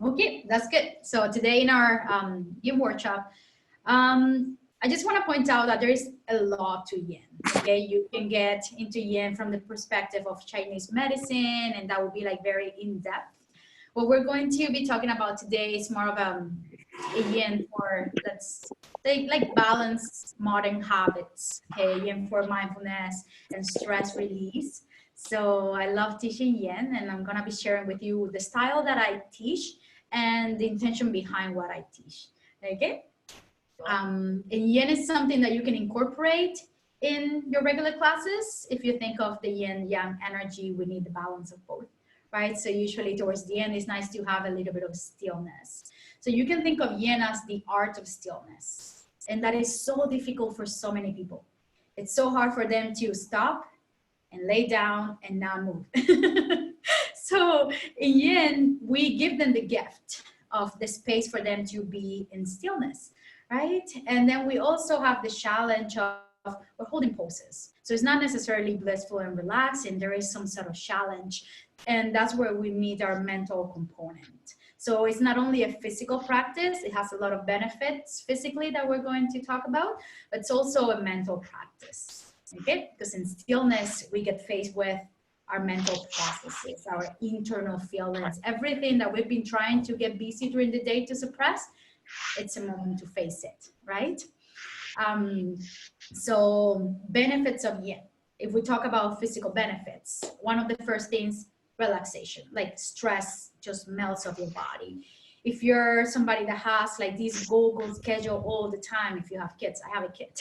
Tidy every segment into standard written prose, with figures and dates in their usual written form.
Okay, that's good. So today in our yin workshop, I just want to point out that there is a lot to yin. Okay, you can get into yin from the perspective of Chinese medicine, and that would be like very in depth. What we're going to be talking about today is more of a yin for, let's say, like balanced modern habits. Okay, yin for mindfulness and stress release. So I love teaching yin, and I'm gonna be sharing with you the style that I teach and the intention behind what I teach. Okay. And yin is something that you can incorporate in your regular classes. If you think of the yin yang energy, we need the balance of both, right? So usually towards the end, it's nice to have a little bit of stillness. So you can think of yin as the art of stillness. And that is so difficult for so many people. It's so hard for them to stop and lay down and not move. So in yin, we give them the gift of the space for them to be in stillness, right? And then we also have the challenge of we're holding poses. So it's not necessarily blissful and relaxing. There is some sort of challenge. And that's where we meet our mental component. So it's not only a physical practice, it has a lot of benefits physically that we're going to talk about, but it's also a mental practice, okay? Because in stillness, we get faced with our mental processes, our internal feelings, everything that we've been trying to get busy during the day to suppress, it's a moment to face it, right? So benefits of yin. If we talk about physical benefits, one of the first things, relaxation, like stress just melts off your body. If you're somebody that has like this go-go schedule all the time, if you have kids, I have a kid,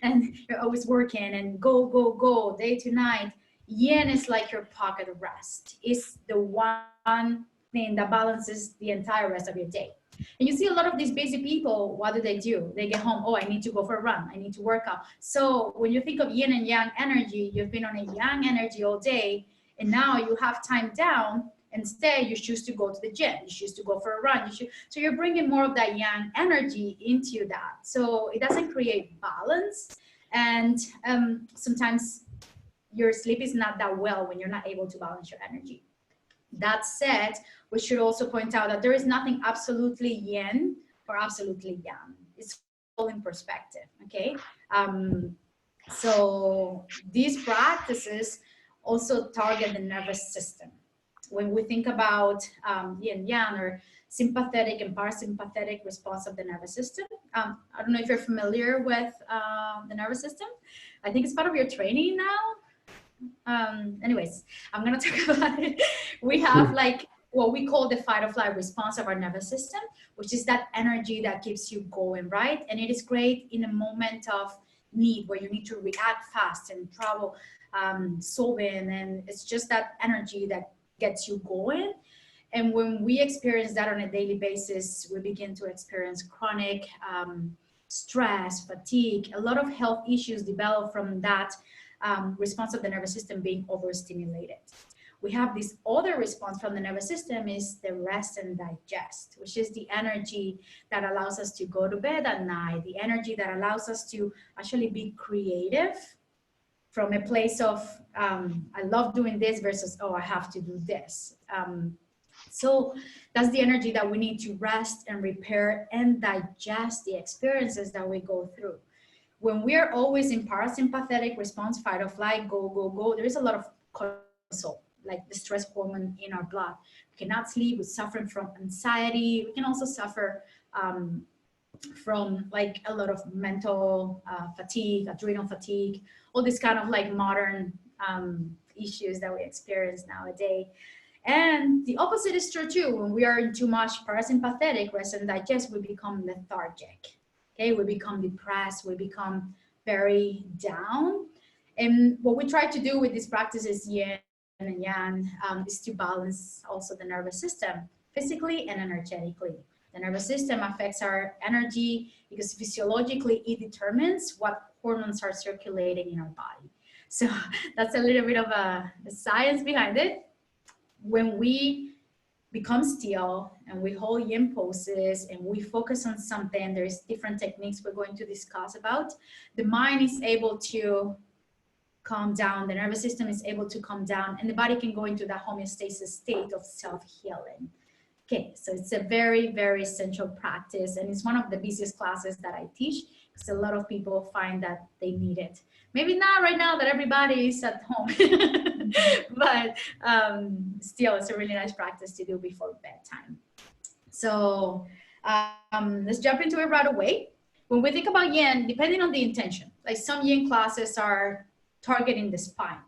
and you're always working and go, go, go, day to night, yin is like your pocket of rest. It's the one thing that balances the entire rest of your day. And you see a lot of these busy people, what do? They get home, oh, I need to go for a run, I need to work out. So when you think of yin and yang energy, you've been on a yang energy all day, and now you have time down. Instead, you choose to go to the gym, you choose to go for a run, so you're bringing more of that yang energy into that. So it doesn't create balance. And sometimes your sleep is not that well when you're not able to balance your energy. That said, we should also point out that there is nothing absolutely yin or absolutely yang. It's all in perspective, okay? So these practices also target the nervous system. When we think about yin yang or sympathetic and parasympathetic response of the nervous system, I don't know if you're familiar with the nervous system. I think it's part of your training now. Anyways, I'm gonna talk about it. We have like what we call the fight or flight response of our nervous system, which is that energy that keeps you going, right? And it is great in a moment of need where you need to react fast and trouble solving, and it's just that energy that gets you going. And when we experience that on a daily basis, we begin to experience chronic stress, fatigue, a lot of health issues develop from that response of the nervous system being overstimulated. We have this other response from the nervous system is the rest and digest, which is the energy that allows us to go to bed at night, the energy that allows us to actually be creative from a place of, I love doing this versus, oh, I have to do this. So that's the energy that we need to rest and repair and digest the experiences that we go through. When we are always in parasympathetic response, fight or flight, go, go, go, there is a lot of cortisol, like the stress hormone in our blood. We cannot sleep, we're suffering from anxiety. We can also suffer from like a lot of mental fatigue, adrenal fatigue, all this kind of like modern issues that we experience nowadays. And the opposite is true too. When we are in too much parasympathetic, rest and digest, we become lethargic. Okay, we become depressed, we become very down. And what we try to do with these practices, yin and yang, is to balance also the nervous system, physically and energetically. The nervous system affects our energy because physiologically it determines what hormones are circulating in our body. So that's a little bit of a science behind it. When we become still and we hold yin poses and we focus on something, there's different techniques we're going to discuss about. The mind is able to calm down, the nervous system is able to calm down, and the body can go into that homeostasis state of self-healing. Okay, so it's a very, very essential practice, and it's one of the busiest classes that I teach because a lot of people find that they need it. Maybe not right now that everybody is at home, but still, it's a really nice practice to do before bedtime. So let's jump into it right away. When we think about yin, depending on the intention, like some yin classes are targeting the spine.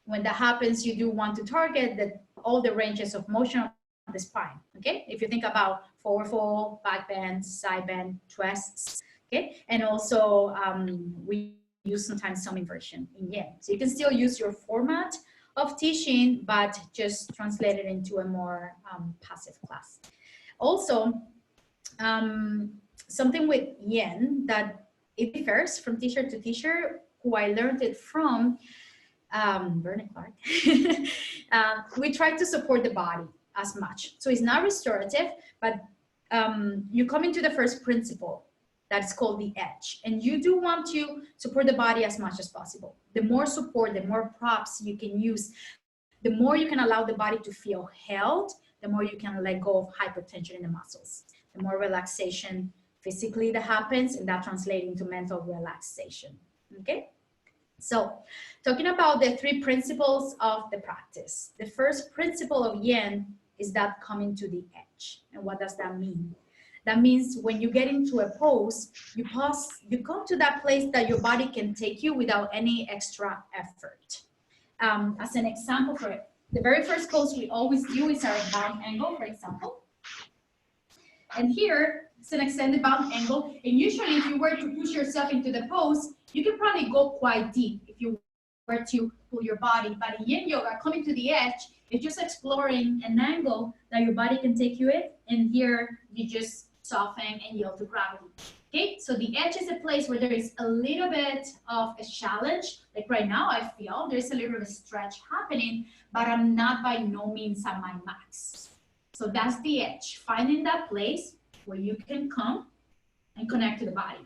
When that happens, you do want to target all the ranges of motion of the spine, okay? If you think about forward fold, back bend, side bend, twists, okay? And also we use sometimes some inversion in yin. So you can still use your format of teaching, but just translate it into a more passive class. Also, something with yin that it differs from teacher to teacher, who I learned it from, Bernie Clark. We try to support the body as much. So it's not restorative, but you come into the first principle that's called the edge. And you do want to support the body as much as possible. The more support, the more props you can use, the more you can allow the body to feel held, the more you can let go of hypertension in the muscles. The more relaxation physically that happens, and that translates into mental relaxation, okay? So talking about the three principles of the practice. The first principle of yin is that coming to the edge. And what does that mean? That means when you get into a pose, you pause, you come to that place that your body can take you without any extra effort. As an example for it, the very first pose we always do is our bound angle, for example. And here, it's an extended bound angle. And usually if you were to push yourself into the pose, you can probably go quite deep if you were to pull your body. But in yin yoga, coming to the edge, you're just exploring an angle that your body can take you in. And here, you just soften and yield to gravity. Okay, so the edge is a place where there is a little bit of a challenge. Like right now, I feel there's a little bit of a stretch happening, but I'm not by no means at my max. So that's the edge, finding that place where you can come and connect to the body.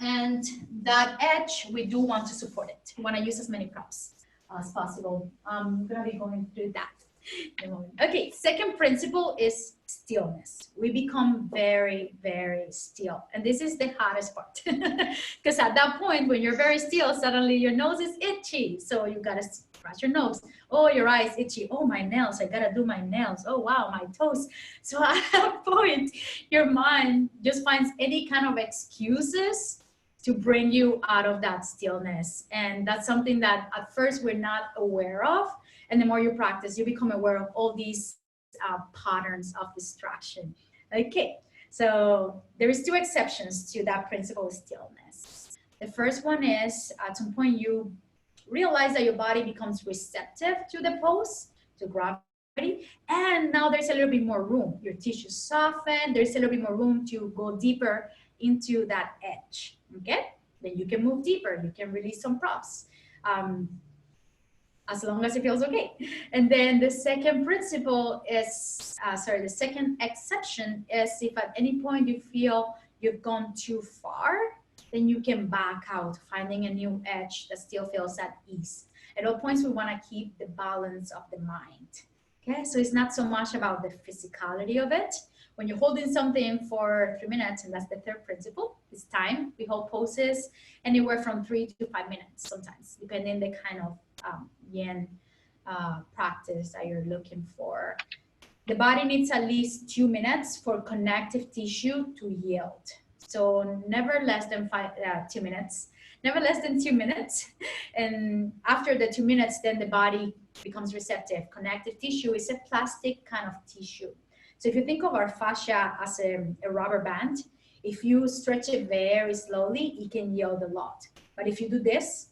And that edge, we do want to support it. We want to use as many props as possible. I'm going to be going through that in a moment. Okay, second principle is stillness. We become very, very still. And this is the hardest part. Because at that point, when you're very still, suddenly your nose is itchy. So you got to scratch your nose. Oh, your eyes itchy. Oh, my nails. I got to do my nails. Oh, wow, my toes. So at that point, your mind just finds any kind of excuses to bring you out of that stillness. And that's something that at first we're not aware of. And the more you practice, you become aware of all these patterns of distraction. Okay, so there is two exceptions to that principle of stillness. The first one is at some point you realize that your body becomes receptive to the pose, to gravity, and now there's a little bit more room. Your tissues soften, there's a little bit more room to go deeper into that edge, okay? Then you can move deeper, you can release some props. As long as it feels okay. And then the second principle is, the second exception is if at any point you feel you've gone too far, then you can back out, finding a new edge that still feels at ease. At all points, we want to keep the balance of the mind. Okay, so it's not so much about the physicality of it. When you're holding something for 3 minutes, and that's the third principle, it's time. We hold poses anywhere from 3 to 5 minutes sometimes, depending the kind of yin practice that you're looking for. The body needs at least 2 minutes for connective tissue to yield. So never less than 2 minutes, never less than 2 minutes. And after the 2 minutes, then the body becomes receptive. Connective tissue is a plastic kind of tissue. So if you think of our fascia as a rubber band, if you stretch it very slowly, it can yield a lot. But if you do this,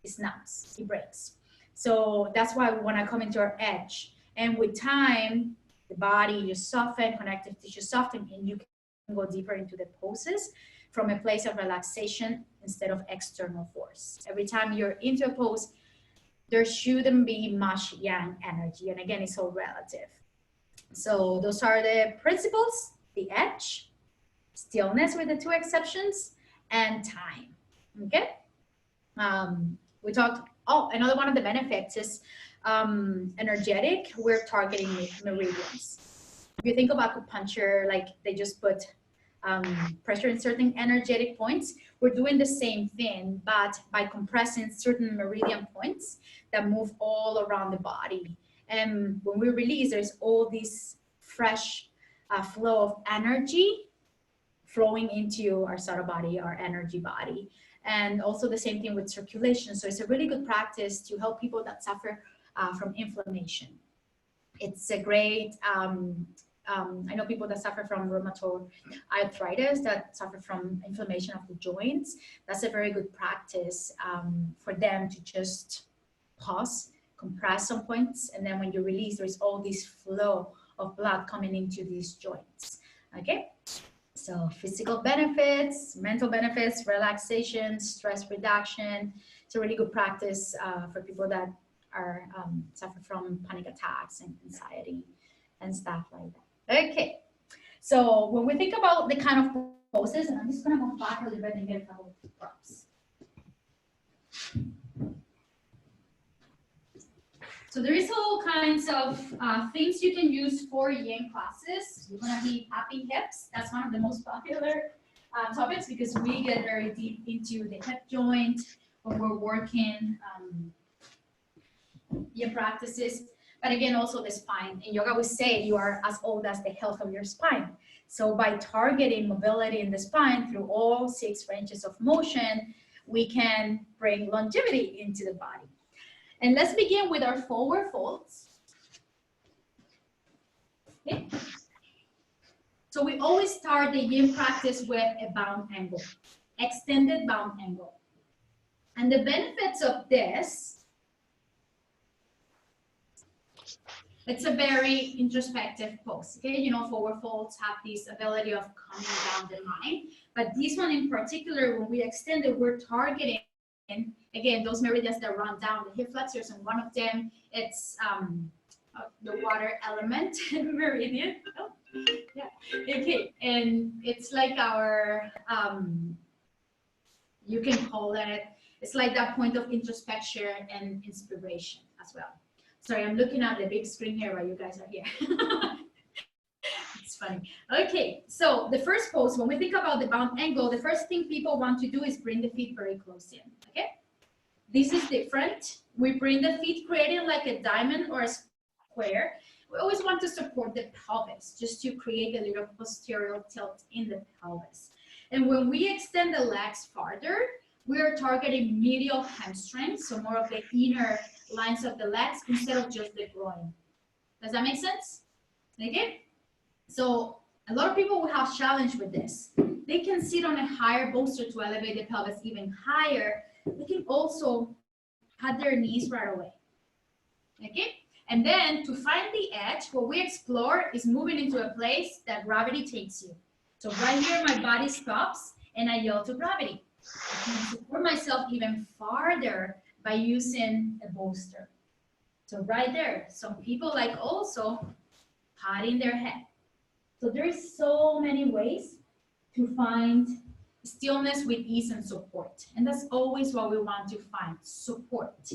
it snaps, it breaks. So that's why we want to come into our edge. And with time, the body, you soften, connective tissue soften, and you can go deeper into the poses from a place of relaxation instead of external force. Every time you're into a pose, there shouldn't be much yang energy. And again, it's all relative. So those are the principles: the edge, stillness with the two exceptions, and time. Okay. We talked, another one of the benefits is energetic. We're targeting meridians. If you think of acupuncture, like they just put pressure in certain energetic points, we're doing the same thing, but by compressing certain meridian points that move all around the body. And when we release, there's all this fresh flow of energy flowing into our subtle body, our energy body. And also the same thing with circulation. So it's a really good practice to help people that suffer from inflammation. It's a great, I know people that suffer from rheumatoid arthritis, that suffer from inflammation of the joints. That's a very good practice for them to just pause, compress some points, and then when you release, there's all this flow of blood coming into these joints. Okay, so physical benefits, mental benefits, relaxation, stress reduction. It's a really good practice for people that are suffer from panic attacks and anxiety and stuff like that. Okay, so when we think about the kind of poses, and I'm just gonna go back a little bit and get a couple of props. So there is all kinds of things you can use for yin classes. You're gonna be tapping hips. That's one of the most popular topics because we get very deep into the hip joint when we're working yin practices. But again, also the spine. In yoga, we say you are as old as the health of your spine. So by targeting mobility in the spine through all 6 ranges of motion, we can bring longevity into the body. And let's begin with our forward folds. Okay. So we always start the yin practice with a bound angle, extended bound angle. And the benefits of this, it's a very introspective pose, okay? You know, forward folds have this ability of calming down the mind, but this one in particular, when we extend it, we're targeting, again, those meridians that run down the hip flexors, and one of them, it's the water element meridian. Oh, yeah, okay, and it's like our, you can call it, it's like that point of introspection and inspiration as well. Sorry, I'm looking at the big screen here while you guys are here. It's funny. Okay, so the first pose, when we think about the bound angle, the first thing people want to do is bring the feet very close in, okay? This is different. We bring the feet creating like a diamond or a square. We always want to support the pelvis, just to create a little posterior tilt in the pelvis. And when we extend the legs farther, we are targeting medial hamstrings, so more of the inner lines of the legs instead of just the groin. Does that make sense? Okay? So a lot of people will have challenge with this. They can sit on a higher bolster to elevate the pelvis even higher. They can also cut their knees right away. Okay? And then to find the edge, what we explore is moving into a place that gravity takes you. So right here, my body stops and I yield to gravity. I can support myself even farther by using a bolster. So right there, some people like also patting their head. So there's so many ways to find stillness with ease and support. And that's always what we want to find, support.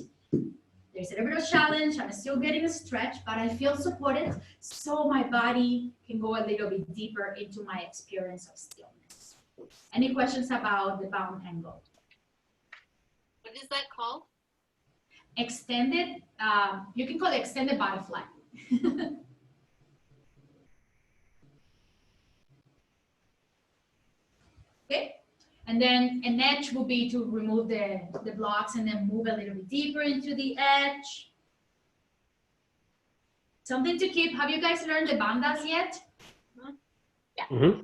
There's a little bit of challenge, I'm still getting a stretch, but I feel supported so my body can go a little bit deeper into my experience of stillness. Any questions about the bound angle? What is that called? Extended, you can call it extended butterfly. Okay, and then an edge will be to remove the blocks and then move a little bit deeper into the edge. Something to keep, have you guys learned the bandhas yet? Yeah. Mm-hmm.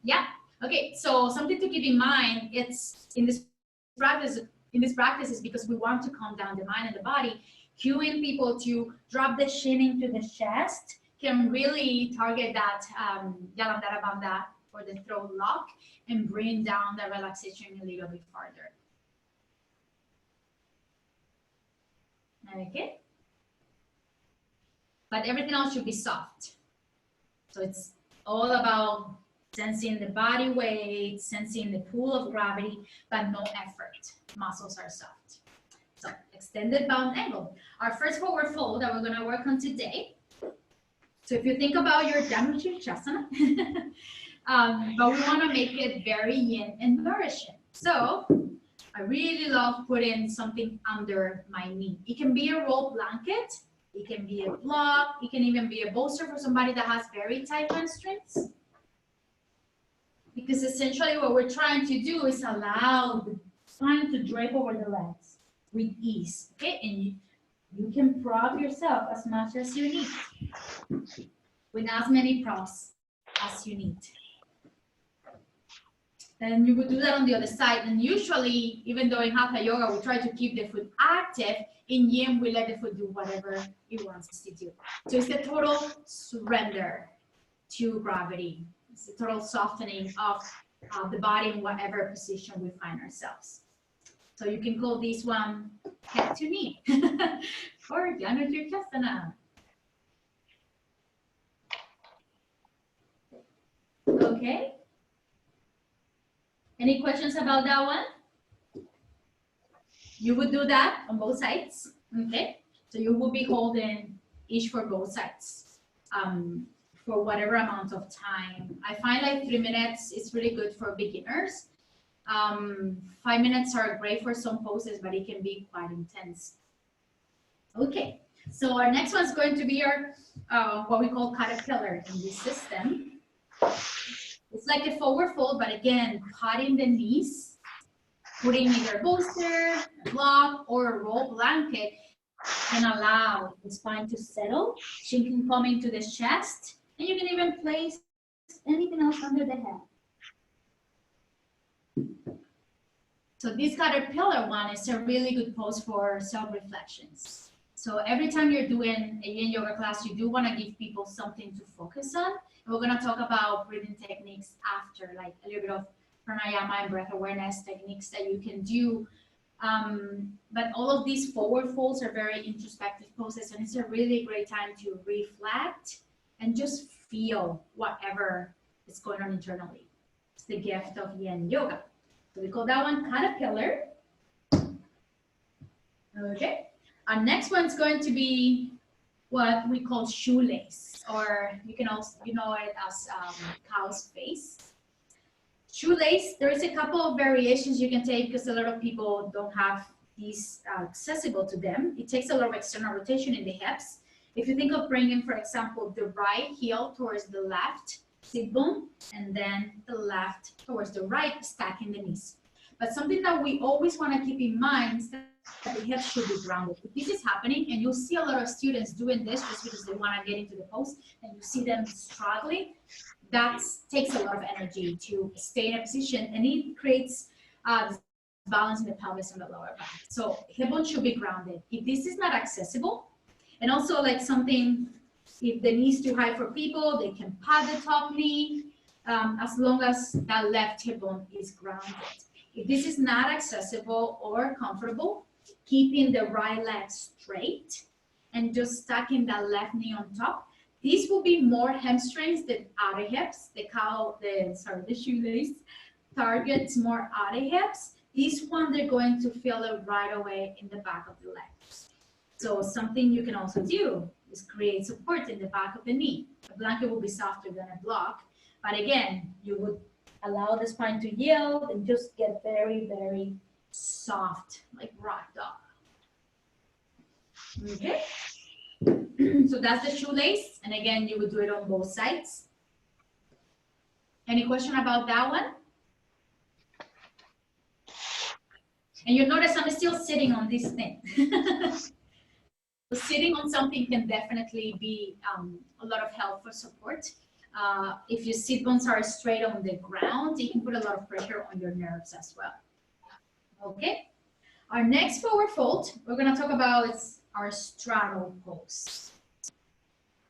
Yeah, okay, so something to keep in mind, it's in this practice is because we want to calm down the mind and the body, cueing people to drop the chin into the chest can really target that Jalandhara Bandha or the throat lock and bring down the relaxation a little bit farther. Okay. But everything else should be soft. So it's all about sensing the body weight, sensing the pull of gravity, but no effort. Muscles are soft. So extended bound angle. Our first forward fold that we're going to work on today So if you think about your Dhanurjirshasana, but we want to make it very yin and nourishing. So I really love putting something under my knee. It can be a roll blanket, it can be a block, it can even be a bolster for somebody that has very tight hamstrings. Because essentially what we're trying to do is allow the spine to drape over the legs with ease, okay? And you can prop yourself as much as you need, with as many props as you need. And you would do that on the other side. And usually, even though in Hatha Yoga, we try to keep the foot active, in Yin, we let the foot do whatever it wants to do. So it's a total surrender to gravity. It's a total softening of the body in whatever position we find ourselves. So you can call this one head to knee or Dhanurjirshasana. Okay. Any questions about that one? You would do that on both sides, okay? So you will be holding each for both sides for whatever amount of time. I find like 3 minutes is really good for beginners. 5 minutes are great for some poses, but it can be quite intense. Okay, so our next one is going to be our what we call caterpillar in this system. It's like a forward fold, but again, patting the knees, putting either a bolster, a block, or a roll blanket can allow the spine to settle. Chin can come into the chest, and you can even place anything else under the head. So this caterpillar one is a really good pose for self-reflections. So every time you're doing a yin yoga class, you do want to give people something to focus on. We're going to talk about breathing techniques after, like a little bit of pranayama and breath awareness techniques that you can do. But all of these forward folds are very introspective poses, and it's a really great time to reflect and just feel whatever is going on internally. It's the gift of yin yoga. So we call that one caterpillar. Okay. Our next one's going to be what we call shoelace, or you can also, you know it as cow's face. Shoelace, there is a couple of variations you can take because a lot of people don't have these accessible to them. It takes a lot of external rotation in the hips. If you think of bringing, for example, the right heel towards the left sit bone, and then the left towards the right, stacking the knees. But something that we always want to keep in mind is that the hips should be grounded. If this is happening, and you'll see a lot of students doing this just because they want to get into the pose, and you see them struggling, that takes a lot of energy to stay in a position, and it creates balance in the pelvis and the lower back. So hip bone should be grounded. If this is not accessible, and also like something, if the knee is too high for people, they can pad the top knee as long as that left hip bone is grounded. If this is not accessible or comfortable, keeping the right leg straight and just stacking that left knee on top. These will be more hamstrings than outer hips. The shoelace targets more outer hips. This one, they're going to feel it right away in the back of the legs. So something you can also do is create support in the back of the knee. A blanket will be softer than a block, but again, you would allow the spine to yield and just get very, very soft, like rocked up. Okay, so that's the shoelace, and again, you would do it on both sides. Any question about that one? And you notice I'm still sitting on this thing. So sitting on something can definitely be a lot of help for support. If your sit bones are straight on the ground, it can put a lot of pressure on your nerves as well. Okay, our next forward fold we're going to talk about is our straddle pose.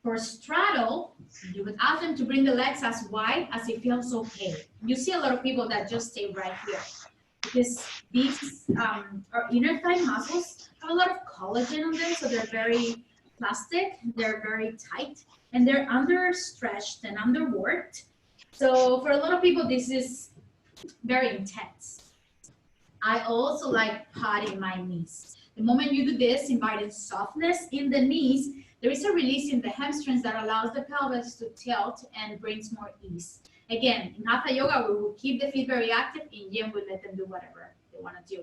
For straddle, you would ask them to bring the legs as wide as it feels okay. You see a lot of people that just stay right here because these our inner thigh muscles have a lot of collagen on them, so they're very plastic, they're very tight, and they're understretched and underworked. So for a lot of people, this is very intense. I also like patting my knees. The moment you do this, inviting softness in the knees, there is a release in the hamstrings that allows the pelvis to tilt and brings more ease. Again, in Hatha Yoga, we will keep the feet very active. In Yin, we let them do whatever they want to do.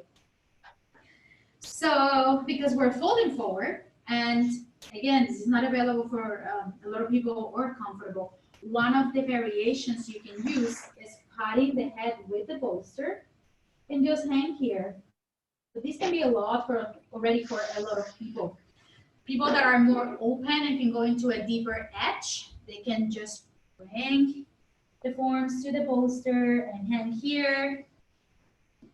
So, because we're folding forward, and again, this is not available for a lot of people or comfortable. One of the variations you can use is patting the head with the bolster and just hang here. But this can be a lot already for a lot of people. People that are more open and can go into a deeper edge, they can just bring the forms to the bolster and hang here.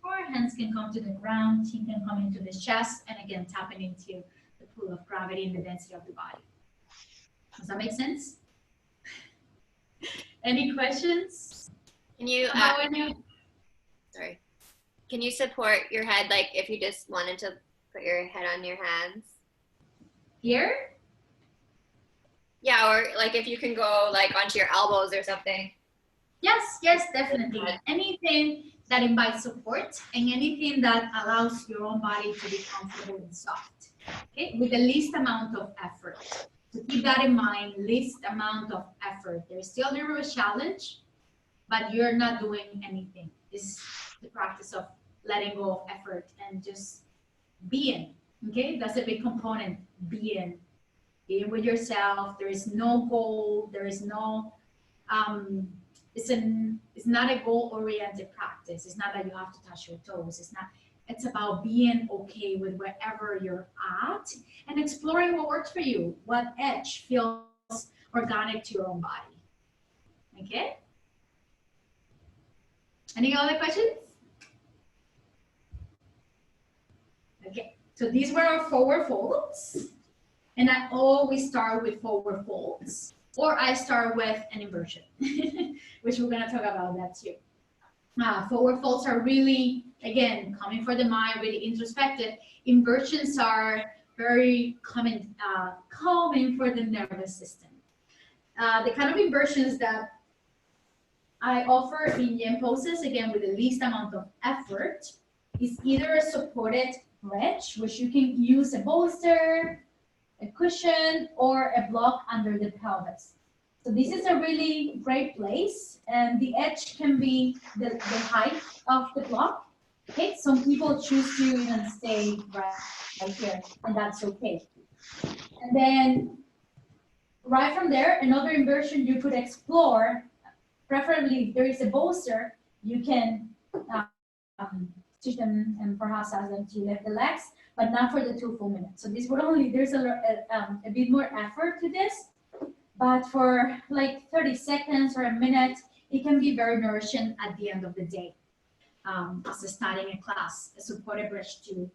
Or hands can come to the ground, chin can come into the chest, and again, tapping into the pull of gravity and the density of the body. Does that make sense? Any questions? Can you, sorry. Can you support your head, like if you just wanted to put your head on your hands? Here? Yeah, or like if you can go like onto your elbows or something. Yes, definitely. Anything that invites support and anything that allows your own body to be comfortable and soft, okay, with the least amount of effort. So keep that in mind, least amount of effort. There's still a little bit of a challenge, but you're not doing anything. This is the practice of letting go of effort and just being, okay? That's a big component, being with yourself. There is no goal, there is no, it's not a goal-oriented practice. It's not that you have to touch your toes. It's about being okay with wherever you're at and exploring what works for you, what edge feels organic to your own body. Okay? Any other questions? Okay, so these were our forward folds. And I always start with forward folds, or I start with an inversion, which we're gonna talk about that too. Forward folds are really, again, coming for the mind, really introspective. Inversions are very calming for the nervous system. The kind of inversions that I offer in Yin poses, again, with the least amount of effort, is either a supported bridge, which you can use a bolster, a cushion, or a block under the pelvis. So this is a really great place, and the edge can be the height of the block. Okay, some people choose to even stay right here, and that's okay. And then right from there, another inversion you could explore. Preferably, if there is a bolster, you can teach them and perhaps ask them to lift the legs, but not for the 2 full minutes. So this would only, there's a bit more effort to this, but for like 30 seconds or a minute, it can be very nourishing at the end of the day. As starting a class, a supported bridge too.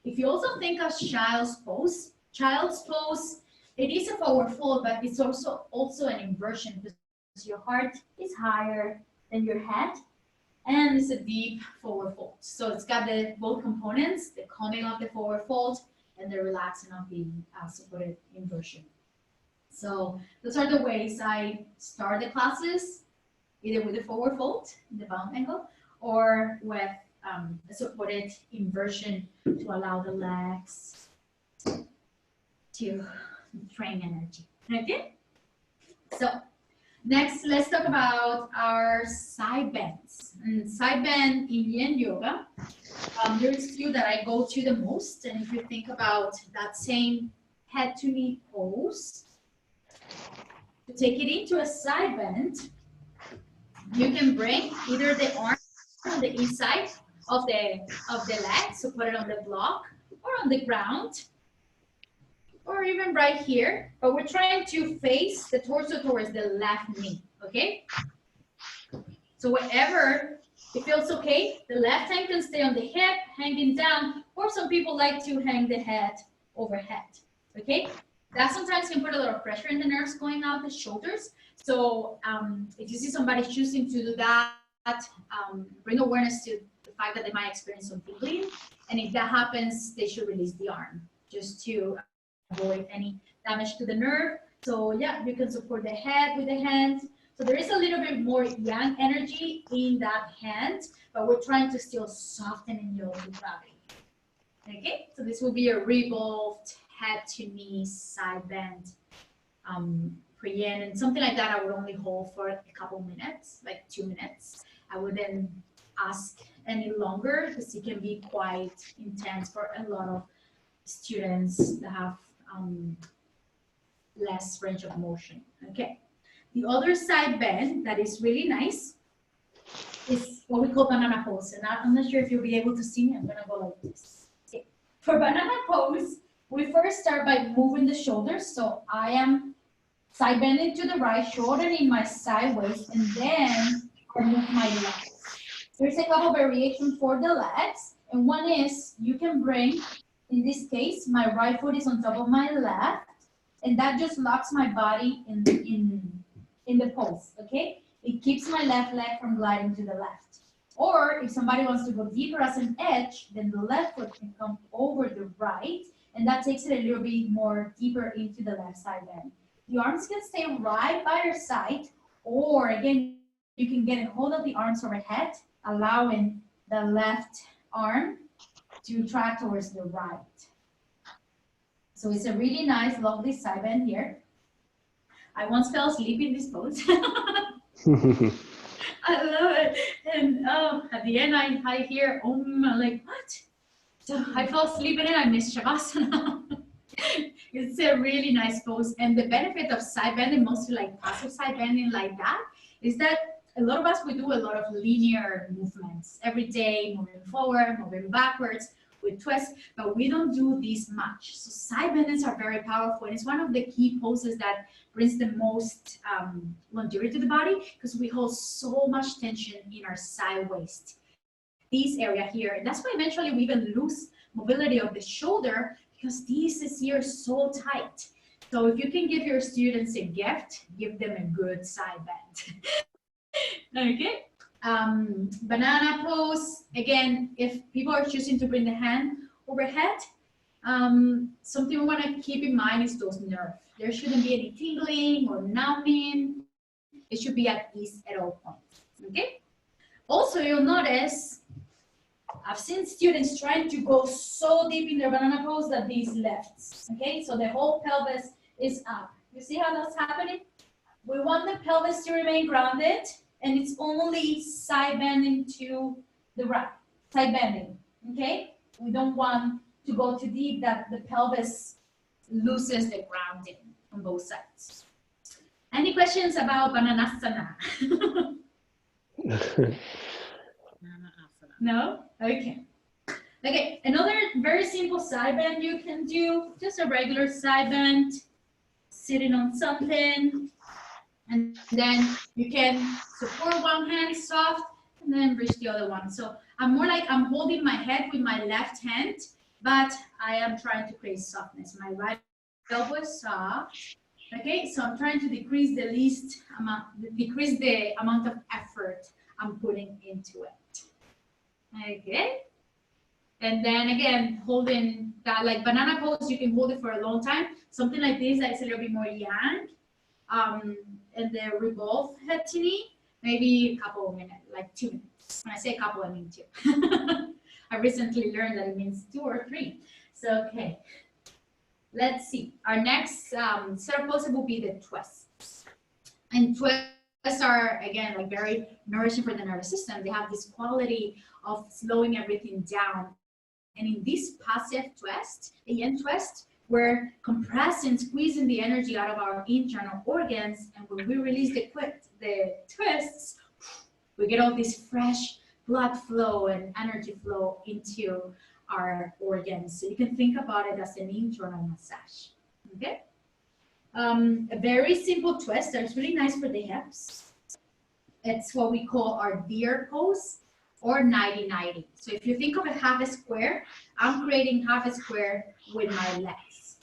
If you also think of child's pose, it is a forward fold, but it's also an inversion because your heart is higher than your head, and it's a deep forward fold. So it's got both components, the calming of the forward fold and the relaxing of the supported inversion. So those are the ways I start the classes, either with the forward fold, the bound angle, or with a supported inversion to allow the legs to drain energy. Okay? So next, let's talk about our side bends. And side bend in Yin Yoga, there's two that I go to the most. And if you think about that same head to knee pose, to take it into a side bend, you can bring either the arm on the inside of the leg, so put it on the block or on the ground, or even right here, but we're trying to face the torso towards the left knee, okay? So wherever it feels okay, the left hand can stay on the hip, hanging down, or some people like to hang the head overhead, okay? That sometimes can put a lot of pressure in the nerves going out the shoulders. So if you see somebody choosing to do that, bring awareness to the fact that they might experience some tingling. And if that happens, they should release the arm just to avoid any damage to the nerve. So yeah, you can support the head with the hand. So there is a little bit more yang energy in that hand, but we're trying to still soften and yield to gravity. Okay, so this will be a revolved head to knee side bend pre-yin, and something like that I would only hold for a couple minutes, like 2 minutes. I wouldn't ask any longer because it can be quite intense for a lot of students that have less range of motion. Okay, the other side bend that is really nice is what we call banana pose, and I'm not sure if you'll be able to see me. I'm gonna go like this. Okay. For banana pose, we first start by moving the shoulders, so I am side bending to the right, shortening my side waist, and then I move my legs. There's a couple variations for the legs, and one is you can bring, in this case, my right foot is on top of my left, and that just locks my body in the pose, okay? It keeps my left leg from gliding to the left. Or if somebody wants to go deeper as an edge, then the left foot can come over the right, and that takes it a little bit more deeper into the left side bend. The arms can stay right by your side, or again, you can get a hold of the arms overhead, allowing the left arm to track towards the right. So it's a really nice, lovely side bend here. I once fell asleep in this pose. I love it. And at the end, I hear, I'm like, what? So I fell asleep and then I missed Shavasana. It's a really nice pose. And the benefit of side bending, mostly like passive side bending like that, is that a lot of us, we do a lot of linear movements every day, moving forward, moving backwards with twists, but we don't do this much. So side bendings are very powerful, and it's one of the key poses that brings the most longevity to the body because we hold so much tension in our side waist, this area here. And that's why eventually we even lose mobility of the shoulder because this is here so tight. So if you can give your students a gift, give them a good side bend. Okay. Banana pose, again, if people are choosing to bring the hand overhead, something we want to keep in mind is those nerves. There shouldn't be any tingling or numbing. It should be at ease at all points. Okay. Also, you'll notice I've seen students trying to go so deep in their banana pose that these lifts. Okay, so the whole pelvis is up. You see how that's happening? We want the pelvis to remain grounded, and it's only side bending to the right, side bending, okay? We don't want to go too deep that the pelvis loses the grounding on both sides. Any questions about Bananasana? No? Okay. Okay, another very simple side bend you can do, just a regular side bend, sitting on something. And then you can support one hand soft and then reach the other one. So I'm more like I'm holding my head with my left hand, but I am trying to create softness. My right elbow is soft. Okay, so I'm trying to decrease the amount of effort I'm putting into it. Okay. And then again, holding that like banana pose, you can hold it for a long time. Something like this that is a little bit more yang. And the revolve head to knee, maybe a couple of minutes, like 2 minutes. When I say a couple, I mean 2. I recently learned that it means 2 or 3. So, okay. Let's see. Our next set of poses will be the twists. And twists are, again, like very nourishing for the nervous system. They have this quality of slowing everything down. And in this passive twist, the yin twist, we're compressing, squeezing the energy out of our internal organs. And when we release the twists, we get all this fresh blood flow and energy flow into our organs. So you can think about it as an internal massage. Okay. A very simple twist that's really nice for the hips. It's what we call our deer pose or 90-90. So if you think of a half a square, I'm creating half a square with my legs.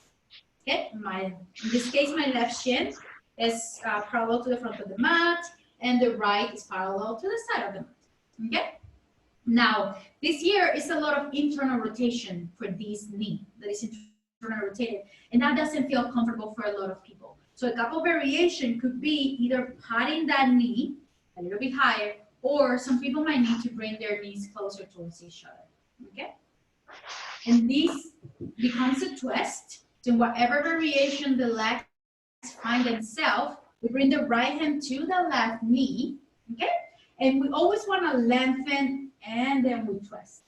Okay, in this case, my left shin is parallel to the front of the mat, and the right is parallel to the side of the mat. Okay. Now, this here is a lot of internal rotation for this knee that is internal rotated, and that doesn't feel comfortable for a lot of people. So a couple variation could be either patting that knee a little bit higher, or some people might need to bring their knees closer towards each other. Okay. And this becomes a twist. So in whatever variation the legs find themselves, we bring the right hand to the left knee, okay? And we always want to lengthen and then we twist.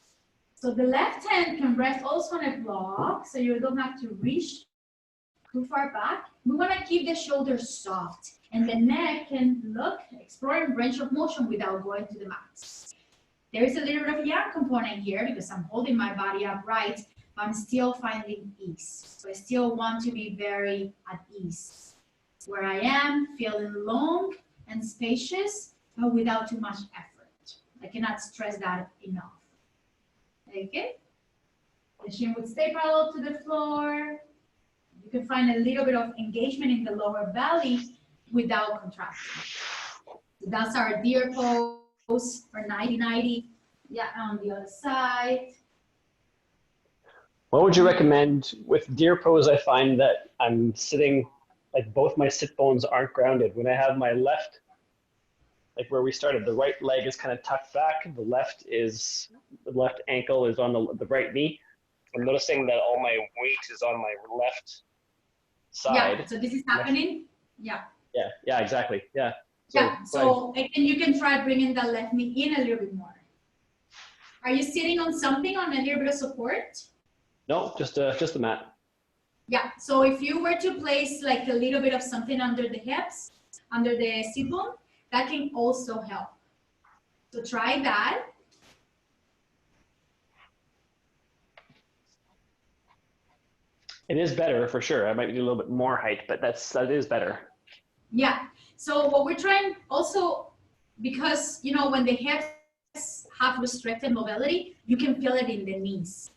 So the left hand can rest also on a block, so you don't have to reach too far back. We want to keep the shoulders soft, and the neck can look, exploring range of motion without going to the max. There is a little bit of yang component here because I'm holding my body upright, but I'm still finding ease. So I still want to be very at ease. Where I am, feeling long and spacious, but without too much effort. I cannot stress that enough. Okay? The shin would stay parallel to the floor. You can find a little bit of engagement in the lower belly without contracting. So that's our deer pose for 90-90. Yeah, on the other side. What would you recommend with deer pose? I find that I'm sitting, like both my sit bones aren't grounded. When I have my left, like where we started, the right leg is kind of tucked back. The left ankle is on the right knee. I'm noticing that all my weight is on my left side. Yeah, so this is happening. Yeah. Yeah, exactly. Yeah. So and you can try bringing the left knee in a little bit more. Are you sitting on something, on a little bit of support? No, just the mat. Yeah, so if you were to place like a little bit of something under the hips, under the sit bone, that can also help. So try that. It is better for sure. I might need a little bit more height, but that is better. Yeah. So what we're trying also, because you know when the hips have restricted mobility, you can feel it in the knees.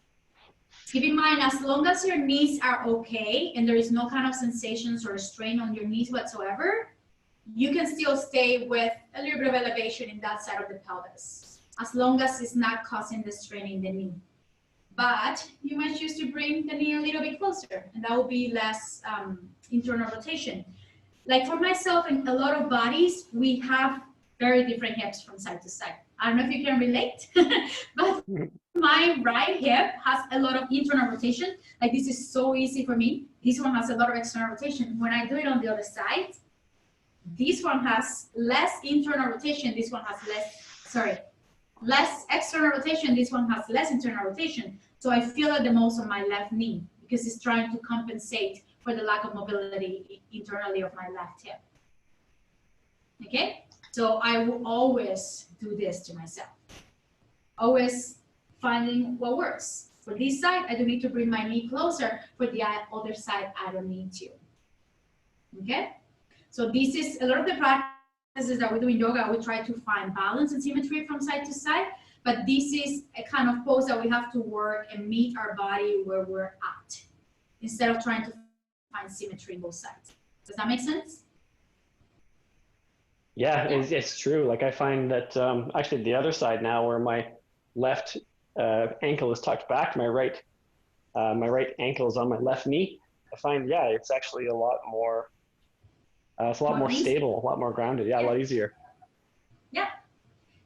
Keep in mind, as long as your knees are okay and there is no kind of sensations or strain on your knees whatsoever, you can still stay with a little bit of elevation in that side of the pelvis, as long as it's not causing the strain in the knee. But you might choose to bring the knee a little bit closer, and that will be less internal rotation. Like for myself and a lot of bodies, we have very different hips from side to side. I don't know if you can relate, but my right hip has a lot of internal rotation. Like this is so easy for me. This one has a lot of external rotation. When I do it on the other side, this one has less internal rotation. This one has less external rotation. This one has less internal rotation. So I feel it the most on my left knee because it's trying to compensate for the lack of mobility internally of my left hip. Okay? So I will always do this to myself. Always finding what works. For this side, I do need to bring my knee closer. For the other side, I don't need to. Okay? So this is a lot of the practices that we do in yoga. We try to find balance and symmetry from side to side. But this is a kind of pose that we have to work and meet our body where we're at, instead of trying to find symmetry in both sides. Does that make sense? Yeah, it's true. Like I find that actually the other side now, where my left ankle is tucked back, my right ankle is on my left knee. I find it's actually a lot more. It's a lot more stable, a lot more grounded. Yeah, a lot easier. Yeah,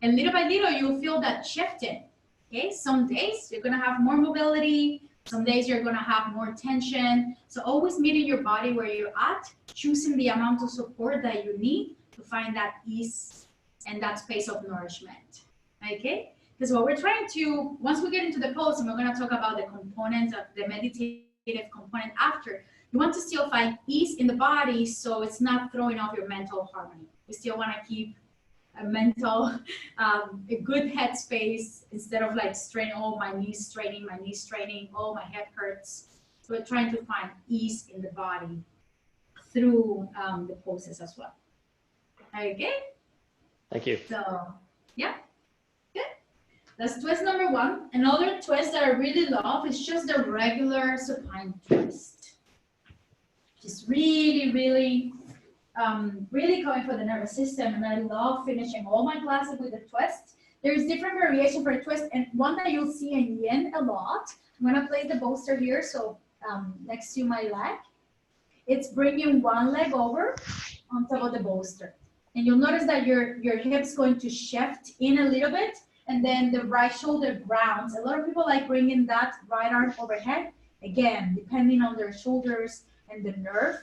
and little by little you'll feel that shifting. Okay, some days you're gonna have more mobility. Some days you're gonna have more tension. So always meeting your body where you're at, choosing the amount of support that you need to find that ease and that space of nourishment. Okay? Because what we're trying to, once we get into the pose, and we're gonna talk about the components of the meditative component after, you want to still find ease in the body so it's not throwing off your mental harmony. We still wanna keep a mental, a good headspace instead of like straining, oh, my knees straining, oh, my head hurts. So we're trying to find ease in the body through the poses as well. Okay? Thank you. So, yeah, good. That's twist number one. Another twist that I really love is just the regular supine twist. Just really, really going for the nervous system, and I love finishing all my classes with a twist. There's different variation for a twist, and one that you'll see in yin a lot. I'm gonna place the bolster here, so next to my leg. It's bringing one leg over on top of the bolster, and you'll notice that your hip's going to shift in a little bit, and then the right shoulder grounds. A lot of people like bringing that right arm overhead. Again, depending on their shoulders and the nerve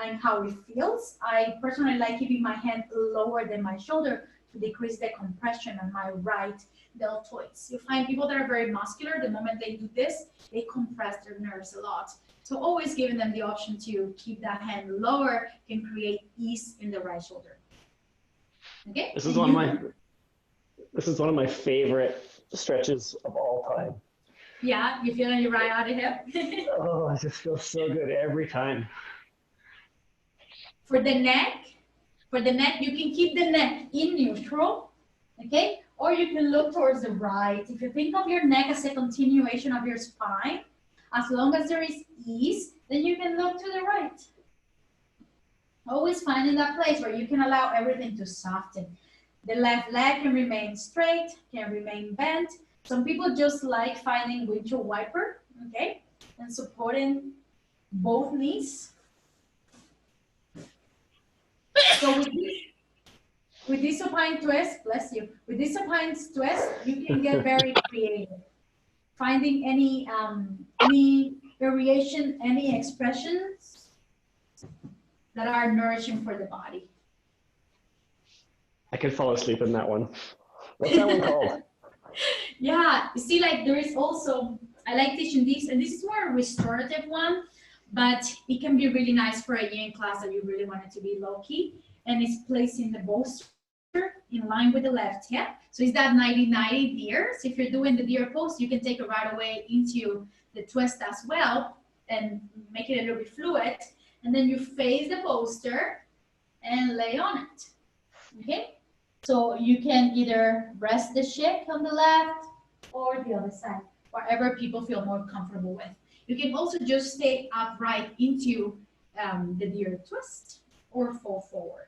and how it feels. I personally like keeping my hand lower than my shoulder to decrease the compression on my right deltoids. You find people that are very muscular, the moment they do this, they compress their nerves a lot. So always giving them the option to keep that hand lower can create ease in the right shoulder. Okay. This is one of my favorite stretches of all time. Yeah, you feeling your right outer hip? Oh, it just feels so good every time. For the neck, you can keep the neck in neutral, okay? Or you can look towards the right. If you think of your neck as a continuation of your spine, as long as there is ease, then you can look to the right. Always finding that place where you can allow everything to soften. The left leg can remain straight, can remain bent. Some people just like finding windshield wiper, okay? And supporting both knees. So with this supine twist, bless you, with this supine twist, you can get very creative. Finding any variation, any expressions that are nourishing for the body. I could fall asleep in that one. What's that one called? Yeah, you see, like there is also, I like teaching this, and this is more a restorative one, but it can be really nice for a yin class that you really want it to be low key, and it's placing the bolster in line with the left hip. So it's that 90-90 deer. So if you're doing the deer pose, you can take it right away into the twist as well and make it a little bit fluid. And then you face the bolster and lay on it, okay? So you can either rest the ship on the left or the other side, wherever people feel more comfortable with. You can also just stay upright into the deer twist or fall forward.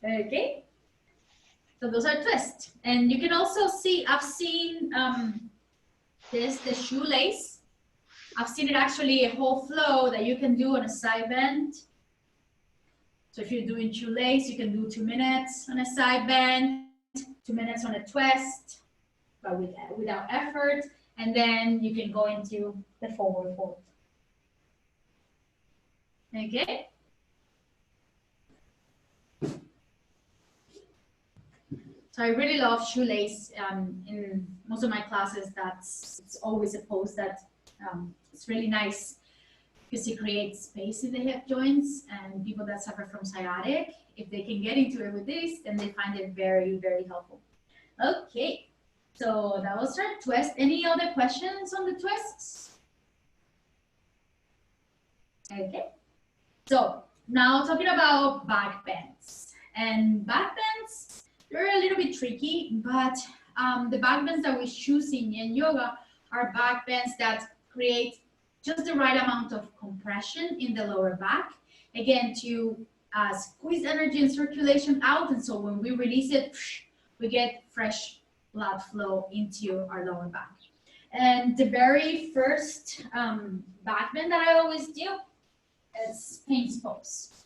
Okay, so those are twists. And you can also see, I've seen the shoelace. I've seen it actually a whole flow that you can do on a side bend. So if you're doing shoelace, you can do 2 minutes on a side bend, 2 minutes on a twist, but without effort. And then you can go into the forward fold. Okay. So I really love shoelace. In most of my classes, it's always a pose that it's really nice because it creates space in the hip joints, and people that suffer from sciatic, if they can get into it with this, then they find it very, very helpful. Okay, so that was our twist. Any other questions on the twists? Okay, so now talking about back bends. And back bends, they're a little bit tricky, but the back bends that we choose in yin yoga are back bends that create just the right amount of compression in the lower back, again, to squeeze energy and circulation out. And so when we release it, we get fresh blood flow into our lower back. And the very first back bend that I always do is pain's pose.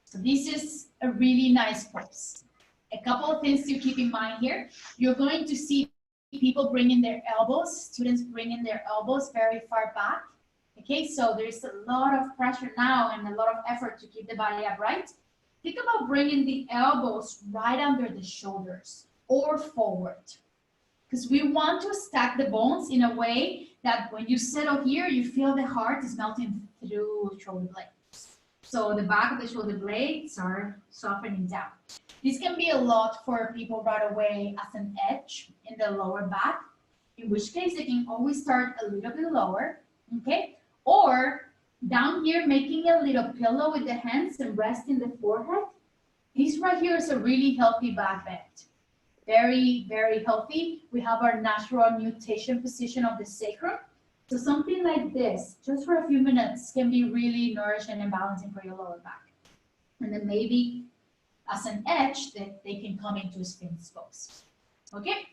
So this is a really nice pose. A couple of things to keep in mind here. You're going to see people bringing their elbows, students bringing their elbows very far back. Okay, so there's a lot of pressure now and a lot of effort to keep the body upright. Think about bringing the elbows right under the shoulders or forward, because we want to stack the bones in a way that when you settle here, you feel the heart is melting through shoulder blades. So the back of the shoulder blades are softening down. This can be a lot for people right away as an edge in the lower back, in which case they can always start a little bit lower, okay? Or down here, making a little pillow with the hands and resting the forehead. This right here is a really healthy back bend. Very, very healthy. We have our natural nutation position of the sacrum. So something like this, just for a few minutes, can be really nourishing and balancing for your lower back. And then maybe as an edge, that they can come into a Sphinx pose. Okay?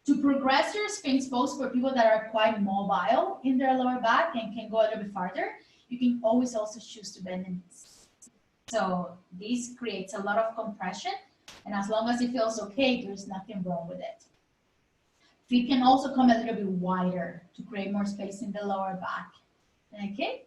To progress your Sphinx pose for people that are quite mobile in their lower back and can go a little bit farther, you can always also choose to bend the knees. So this creates a lot of compression, and as long as it feels okay, there's nothing wrong with it. Feet can also come a little bit wider to create more space in the lower back. Okay.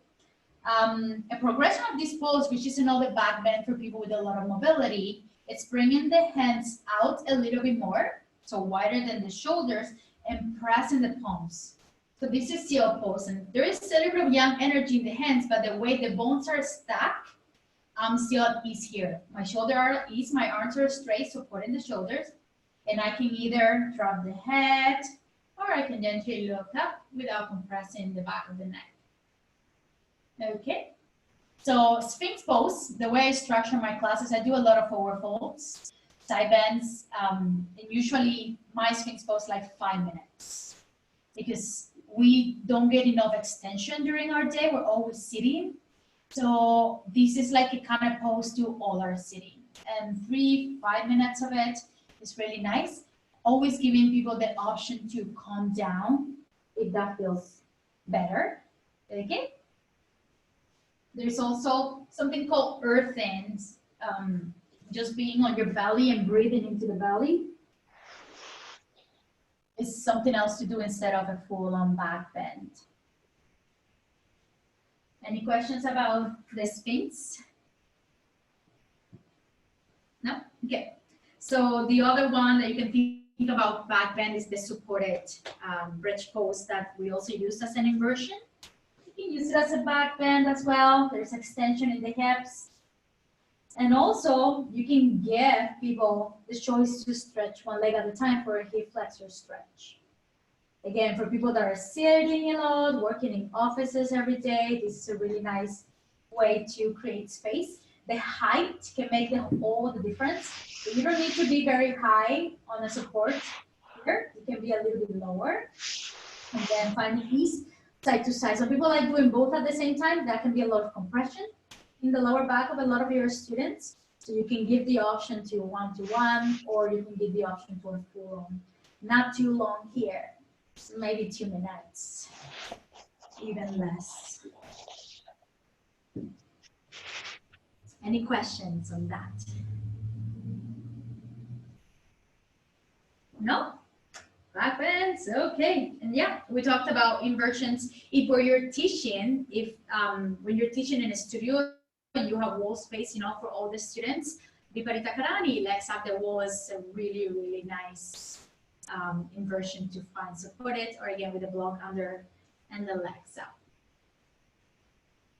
A progression of this pose, which is another back bend for people with a lot of mobility, it's bringing the hands out a little bit more, so wider than the shoulders, and pressing the palms. So this is seal pose, and there is a little bit of yang energy in the hands, but the way the bones are stacked, I'm still at ease here. My shoulders are at ease, my arms are straight, supporting the shoulders, and I can either drop the head, or I can gently look up without compressing the back of the neck. Okay, so Sphinx pose, the way I structure my classes, I do a lot of forward folds, side bends, and usually my Sphinx pose like 5 minutes because we don't get enough extension during our day. We're always sitting. So this is like a kind of pose to all our sitting, and 3-5 minutes of it is really nice. Always giving people the option to calm down if that feels better. Okay. There's also something called earthing, just being on your belly and breathing into the belly is something else to do instead of a full-on back bend. Any questions about the Sphinx? No? Okay. So the other one that you can think about back bend is the supported bridge pose that we also use as an inversion. You can use it as a back bend as well. There's extension in the hips. And also, you can give people the choice to stretch one leg at a time for a hip flexor stretch. Again, for people that are sitting a lot, working in offices every day, this is a really nice way to create space. The height can make all the difference. So you don't need to be very high on a support here. You can be a little bit lower. And then find ease side to side. Some people like doing both at the same time. That can be a lot of compression in the lower back of a lot of your students. So you can give the option to 1-to-1, or you can give the option for a full-on. Not too long here. So maybe 2 minutes, even less. Any questions on that? No? Back bends, okay. And yeah, we talked about inversions. If where you're teaching, when you're teaching in a studio and you have wall space, for all the students, Viparita Karani, legs up the wall is a really, really nice inversion to find supported, or again with the block under and the legs up.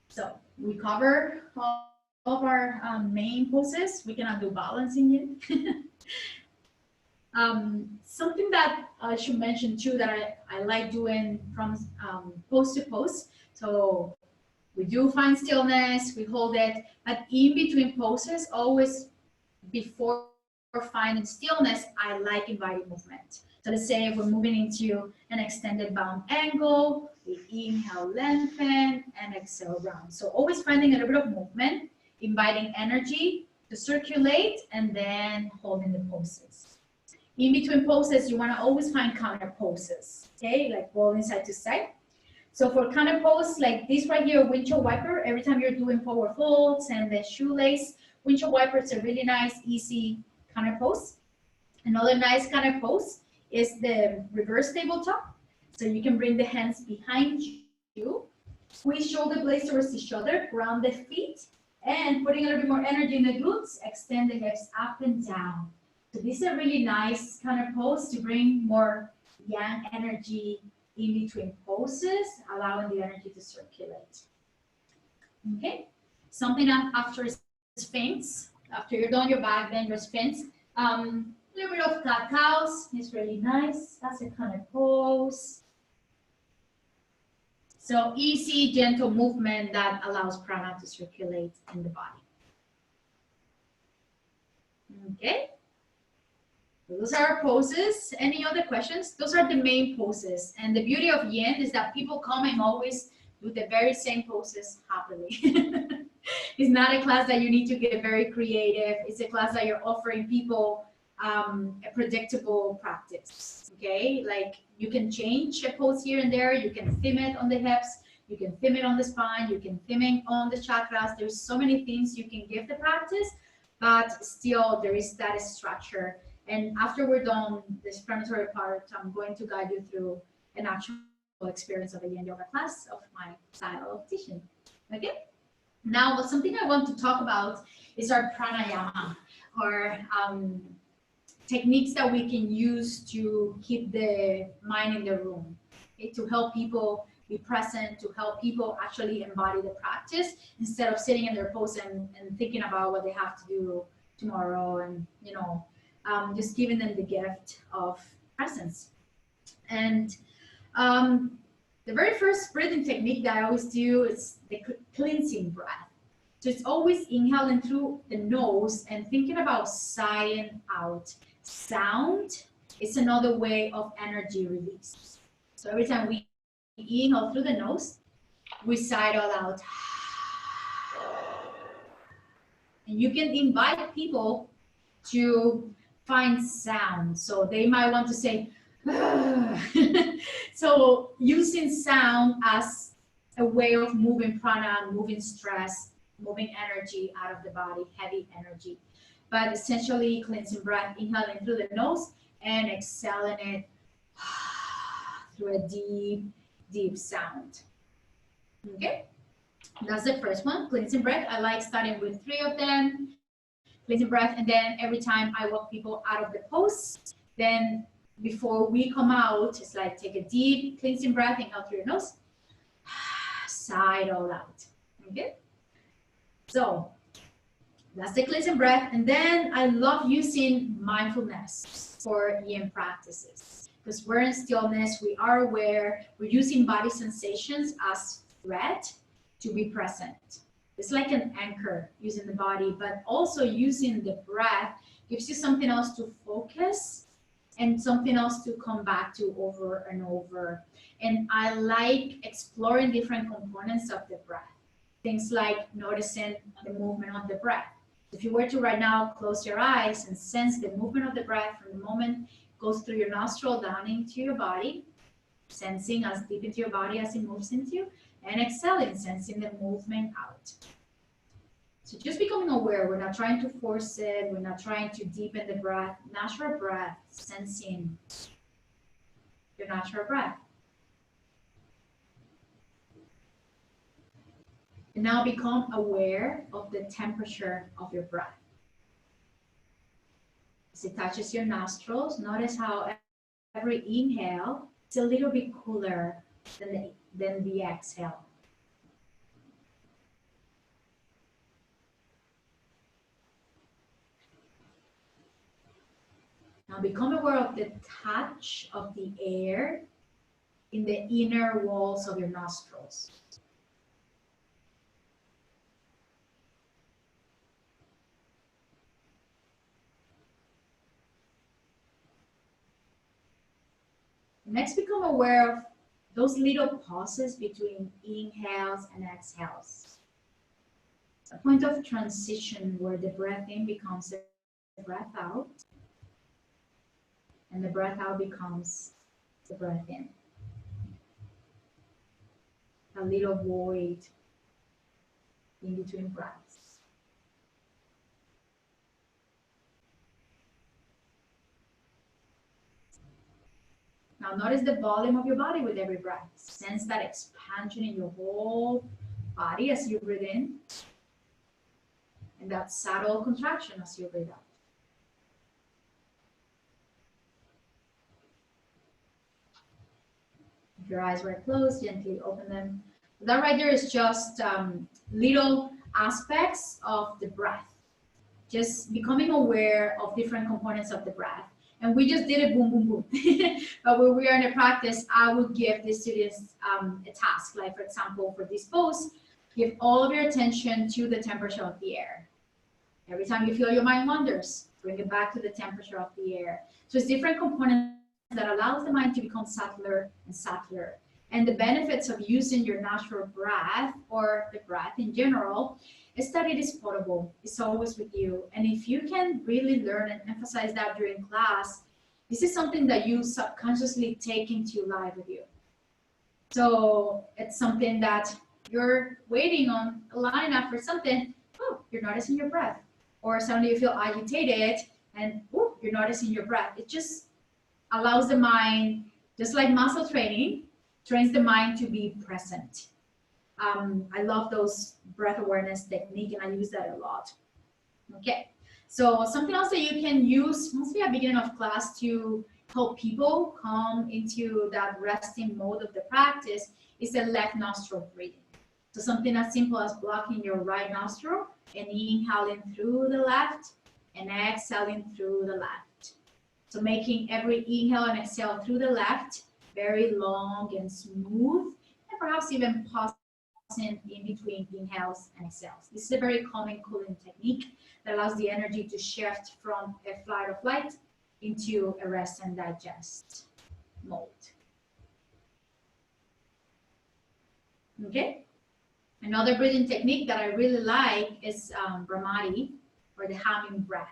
So we cover all of our main poses. We cannot do balancing yet. Something that I should mention too that I like doing from pose to pose. So we do find stillness, we hold it, but in between poses, always before finding stillness, I like inviting movement. So let's say if we're moving into an extended bound angle, we inhale, lengthen, and exhale, round. So always finding a little bit of movement, inviting energy to circulate, and then holding the poses. In between poses, you want to always find counter poses, okay? Like rolling side to side. So for counter pose, like this right here, windshield wiper, every time you're doing forward folds and the shoelace, windshield wiper is a really nice, easy counter pose. Another nice counter pose is the reverse tabletop. So you can bring the hands behind you, squeeze shoulder blades towards each other, ground the feet, and putting a little bit more energy in the glutes, extend the hips up and down. So this is a really nice kind of pose to bring more yang energy in between poses, allowing the energy to circulate. Okay, something after Sphinx, after you're done your back, then your Sphinx. A little bit of cat cows is really nice. That's a kind of pose. So easy, gentle movement that allows prana to circulate in the body. Okay. Those are our poses. Any other questions? Those are the main poses. And the beauty of Yin is that people come and always do the very same poses happily. It's not a class that you need to get very creative. It's a class that you're offering people a predictable practice. Okay, like you can change a pose here and there. You can theme it on the hips. You can theme it on the spine. You can theme it on the chakras. There's so many things you can give the practice, but still there is that structure And after we're done this explanatory part, I'm going to guide you through an actual experience of a yin yoga class of my style of teaching. Okay? Now, something I want to talk about is our pranayama, or techniques that we can use to keep the mind in the room, okay? To help people be present, to help people actually embody the practice instead of sitting in their pose and thinking about what they have to do tomorrow, and just giving them the gift of presence. And the very first breathing technique that I always do is the cleansing breath. So it's always inhaling through the nose and thinking about sighing out. Sound is another way of energy release. So every time we inhale through the nose, we sigh it all out. And you can invite people to find sound. So they might want to say, so using sound as a way of moving prana, moving stress, moving energy out of the body, heavy energy. But essentially cleansing breath, inhaling through the nose and exhaling it through a deep, deep sound. Okay, that's the first one, cleansing breath. I like starting with 3 of them, cleansing breath, and then every time I walk people out of the pose, then before we come out, it's like take a deep cleansing breath, inhale through your nose, sigh it all out. Okay, so that's the cleansing breath. And then I love using mindfulness for yin practices, because we're in stillness, we are aware, we're using body sensations as thread to be present. It's like an anchor, using the body, but also using the breath gives you something else to focus and something else to come back to over and over. And I like exploring different components of the breath. Things like noticing the movement of the breath. If you were to right now close your eyes and sense the movement of the breath from the moment it goes through your nostril down into your body, sensing as deep into your body as it moves into you, and exhaling, sensing the movement out. So just becoming aware, we're not trying to force it, we're not trying to deepen the breath, natural breath, sensing your natural breath. And now become aware of the temperature of your breath. As it touches your nostrils, notice how every inhale is a little bit cooler than the exhale. Now become aware of the touch of the air in the inner walls of your nostrils. Next, become aware of those little pauses between inhales and exhales. A point of transition where the breath in becomes the breath out, and the breath out becomes the breath in. A little void in between breaths. Now notice the volume of your body with every breath. Sense that expansion in your whole body as you breathe in, and that subtle contraction as you breathe out. If your eyes were closed, gently open them. That right there is just little aspects of the breath. Just becoming aware of different components of the breath. And we just did it boom, boom, boom. But when we are in a practice, I would give the students a task. Like, for example, for this pose, give all of your attention to the temperature of the air. Every time you feel your mind wanders, bring it back to the temperature of the air. So it's different components that allows the mind to become subtler and subtler. And the benefits of using your natural breath, or the breath in general, is that it is portable. It's always with you. And if you can really learn and emphasize that during class, this is something that you subconsciously take into your life with you. So it's something that you're waiting on, lining up for something, oh, you're noticing your breath. Or suddenly you feel agitated, and whoop, you're noticing your breath. It just allows the mind, just like muscle training, trains the mind to be present. I love those breath awareness technique, and I use that a lot. Okay, so something else that you can use mostly at the beginning of class to help people come into that resting mode of the practice is a left nostril breathing. So something as simple as blocking your right nostril and inhaling through the left and exhaling through the left. So making every inhale and exhale through the left very long and smooth, and perhaps even pausing in between inhales and exhales. This is a very common cooling technique that allows the energy to shift from a flight or flight into a rest and digest mode. Okay. Another breathing technique that I really like is Brahmati, or the humming breath,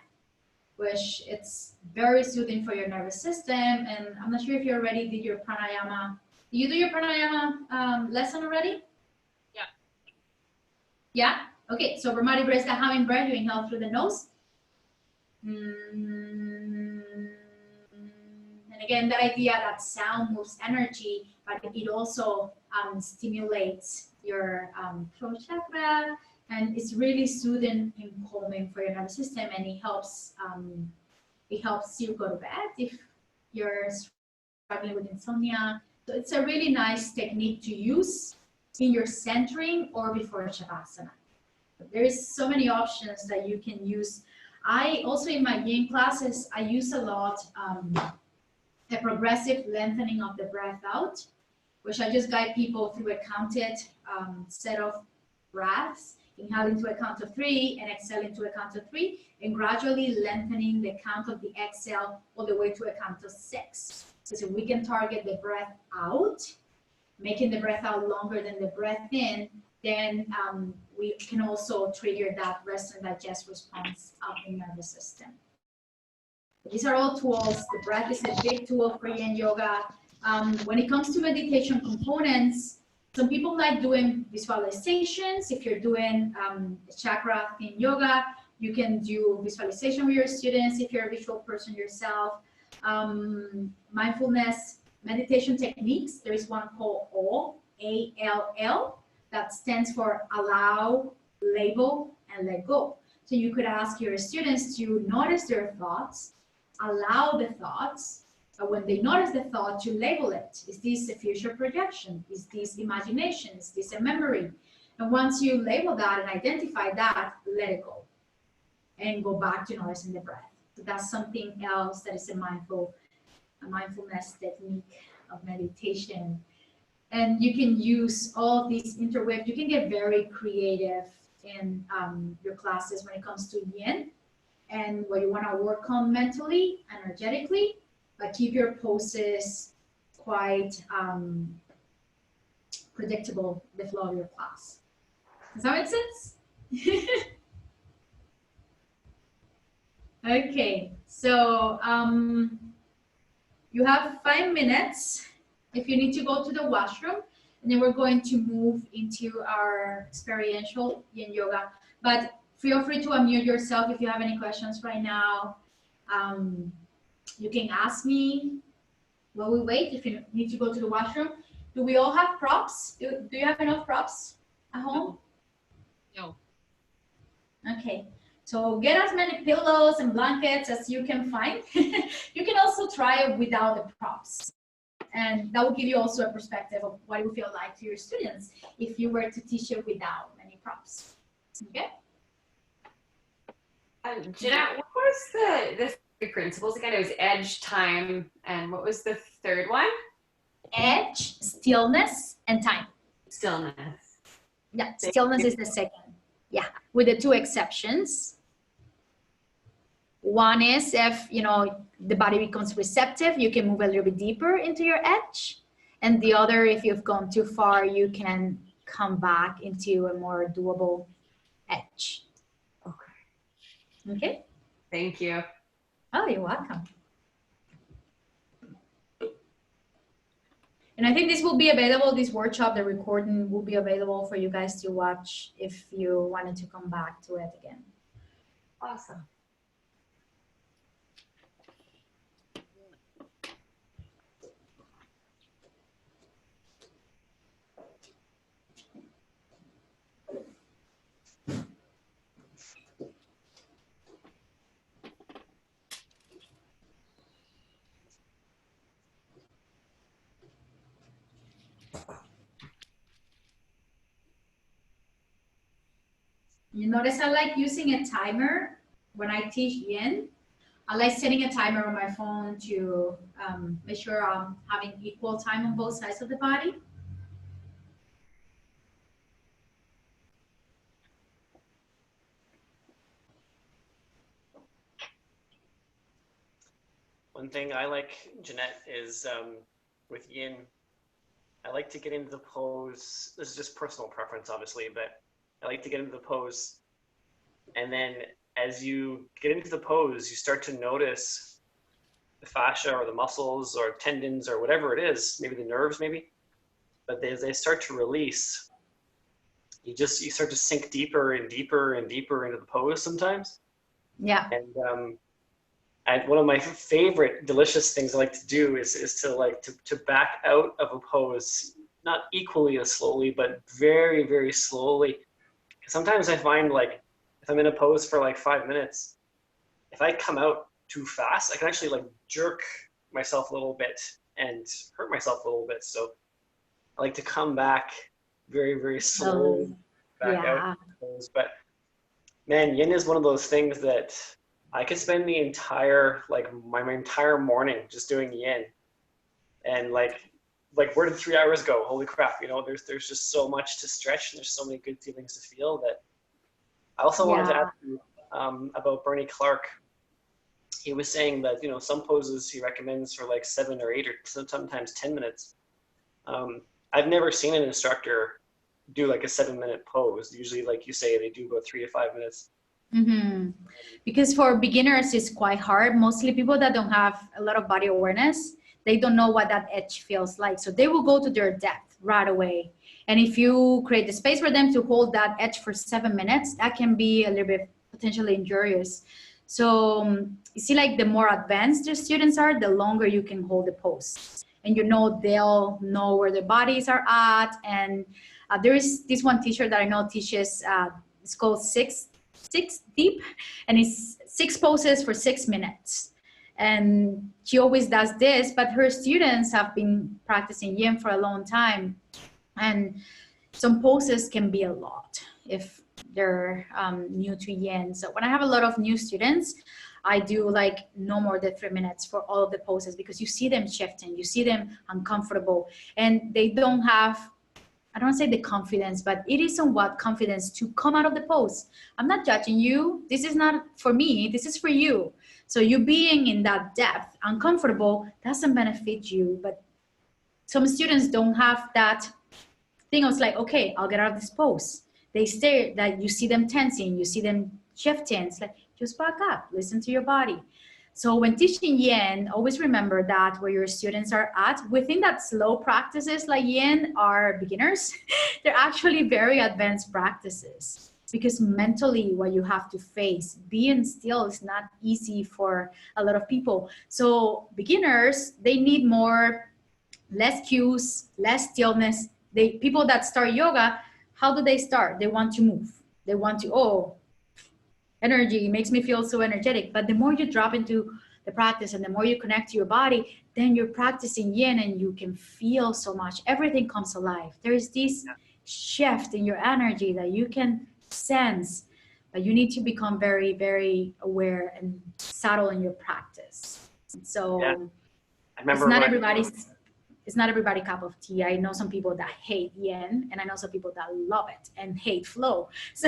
which it's very soothing for your nervous system. And I'm not sure if you already did your pranayama. Did you do your pranayama lesson already? Yeah. Yeah? Okay, so Brahmati breath, the humming breath, you inhale through the nose. And again, that idea that sound moves energy, but it also stimulates your throat chakra, and it's really soothing and calming for your nervous system, and it helps you go to bed if you're struggling with insomnia. So it's a really nice technique to use in your centering or before Shavasana. There's so many options that you can use. I also, in my yin classes, I use a lot a progressive lengthening of the breath out, which I just guide people through a counted set of breaths, inhaling to a count of 3 and exhaling to a count of 3, and gradually lengthening the count of the exhale all the way to a count of 6. So we can target the breath out, making the breath out longer than the breath in, then we can also trigger that rest and digest response of the nervous system. These are all tools. The breath is a big tool for yin yoga. When it comes to meditation components, some people like doing visualizations. If you're doing chakra in yoga, you can do visualization with your students if you're a visual person yourself. Mindfulness meditation techniques. There is one called ALL, A-L-L, that stands for allow, label, and let go. So you could ask your students to notice their thoughts, allow the thoughts, but when they notice the thought, to label it. Is this a future projection? Is this imagination? Is this a memory? And once you label that and identify that, let it go and go back to noticing the breath. So that's something else that is a mindfulness technique of meditation. And you can use all of these interweave. You can get very creative in your classes when it comes to yin and what you want to work on mentally, energetically, but keep your poses quite predictable, the flow of your class. Does that make sense? Okay, so you have 5 minutes if you need to go to the washroom, and then we're going to move into our experiential yin yoga. But feel free to unmute yourself if you have any questions right now. You can ask me while we wait if you need to go to the washroom. Do we all have props? Do you have enough props at home? No. Okay, so get as many pillows and blankets as you can find. You can also try it without the props. And that will give you also a perspective of what it would feel like to your students if you were to teach it without many props. Okay? Jeanette, what was the 3 principles again? It was edge, time, and what was the 3rd one? Edge, stillness, and time. Stillness. Yeah, stillness is the 2nd. Yeah, with the 2 exceptions. One is if, the body becomes receptive, you can move a little bit deeper into your edge. And the other, if you've gone too far, you can come back into a more doable edge. Okay. Okay? Thank you. Oh, you're welcome. And I think this will be available, this workshop, the recording will be available for you guys to watch if you wanted to come back to it again. Awesome. You notice I like using a timer when I teach yin. I like setting a timer on my phone to make sure I'm having equal time on both sides of the body. One thing I like, Jeanette, is with yin, I like to get into the pose. This is just personal preference, obviously, but I like to get into the pose. And then as you get into the pose, you start to notice the fascia or the muscles or tendons or whatever it is, maybe the nerves maybe, but as they start to release, you start to sink deeper and deeper and deeper into the pose sometimes. Yeah. And one of my favorite delicious things I like to do is to back out of a pose, not equally as slowly, but very, very slowly. Sometimes I find like if I'm in a pose for like 5 minutes, if I come out too fast, I can actually like jerk myself a little bit and hurt myself a little bit. So I like to come back very, very slowly back out of the pose. But man, yin is one of those things that I could spend the entire, like my entire morning just doing yin. And like where did 3 hours go? Holy crap, you know, there's just so much to stretch and there's so many good feelings to feel that. I also wanted to ask you about Bernie Clark. He was saying that, you know, some poses he recommends for like 7 or 8 or sometimes 10 minutes. I've never seen an instructor do like a 7-minute pose. Usually, like you say, they do about 3 to 5 minutes. Mm-hmm. Because for beginners, it's quite hard. Mostly people that don't have a lot of body awareness, they don't know what that edge feels like. So they will go to their depth right away. And if you create the space for them to hold that edge for 7 minutes, that can be a little bit potentially injurious. So you see, like the more advanced your students are, the longer you can hold the pose. And you know, they'll know where their bodies are at. And there is this one teacher that I know teaches, it's called six deep, and it's 6 poses for 6 minutes. And she always does this, but her students have been practicing yin for a long time. And some poses can be a lot if they're new to yin. So when I have a lot of new students, I do like no more than 3 minutes for all of the poses, because you see them shifting, you see them uncomfortable, and they don't have, I don't say the confidence, but it is somewhat confidence to come out of the pose. I'm not judging you. This is not for me. This is for you. So you being in that depth, uncomfortable, doesn't benefit you. But some students don't have that thing. I was like, okay, I'll get out of this pose. They stay, that you see them tensing, you see them shifting. It's like, just back up, listen to your body. So when teaching yin, always remember that where your students are at, within that slow practices like yin are beginners, they're actually very advanced practices, because mentally what you have to face, being still, is not easy for a lot of people. So beginners, they need less cues, less stillness. People that start yoga, how do they start? They want to move. They want to, energy makes me feel so energetic. But the more you drop into the practice and the more you connect to your body, then you're practicing yin and you can feel so much. Everything comes alive. There is this shift in your energy that you can sense, but you need to become very, very aware and subtle in your practice. So I remember it's not everybody's cup of tea. I know some people that hate yin, and I know some people that love it and hate flow. So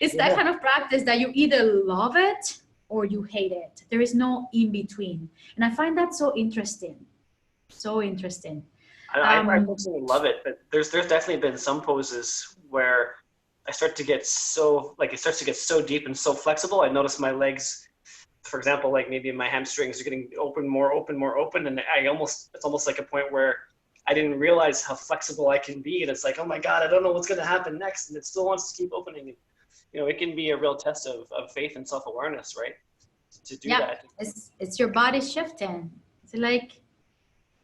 it's that kind of practice that you either love it or you hate it. There is no in between. And I find that so interesting. So interesting. I personally love it, but there's definitely been some poses where I start to get so, like, it starts to get so deep and so flexible. I notice my legs, for example, like maybe my hamstrings are getting more open, and it's almost like a point where I didn't realize how flexible I can be, and it's like, oh my God, I don't know what's going to happen next, and it still wants to keep opening. You know, it can be a real test of faith and self-awareness, right? To do that. It's your body shifting. It's like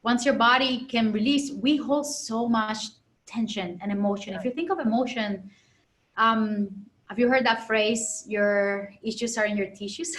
once your body can release, we hold so much tension and emotion. If you think of emotion, have you heard that phrase, your issues are in your tissues?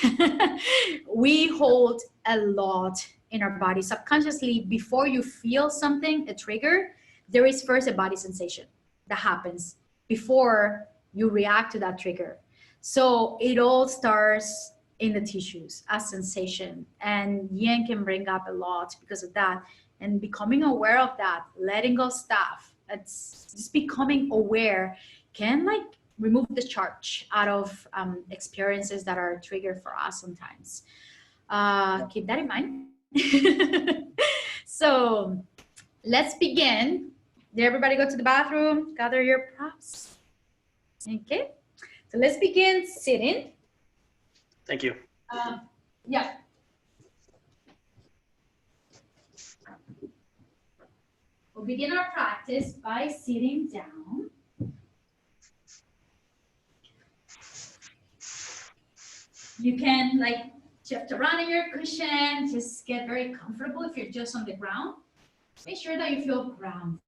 We hold a lot in our body subconsciously. Before you feel something, a trigger, there is first a body sensation that happens before you react to that trigger. So it all starts in the tissues as sensation, and yin can bring up a lot because of that. And becoming aware of that, letting go stuff, it's just becoming aware can like remove the charge out of experiences that are triggered for us sometimes. Keep that in mind. So let's begin. Did everybody go to the bathroom? Gather your props. Okay, so let's begin sitting. Thank you. Yeah. We'll begin our practice by sitting down. You can like shift around in your cushion, just get very comfortable. If you're just on the ground, make sure that you feel grounded.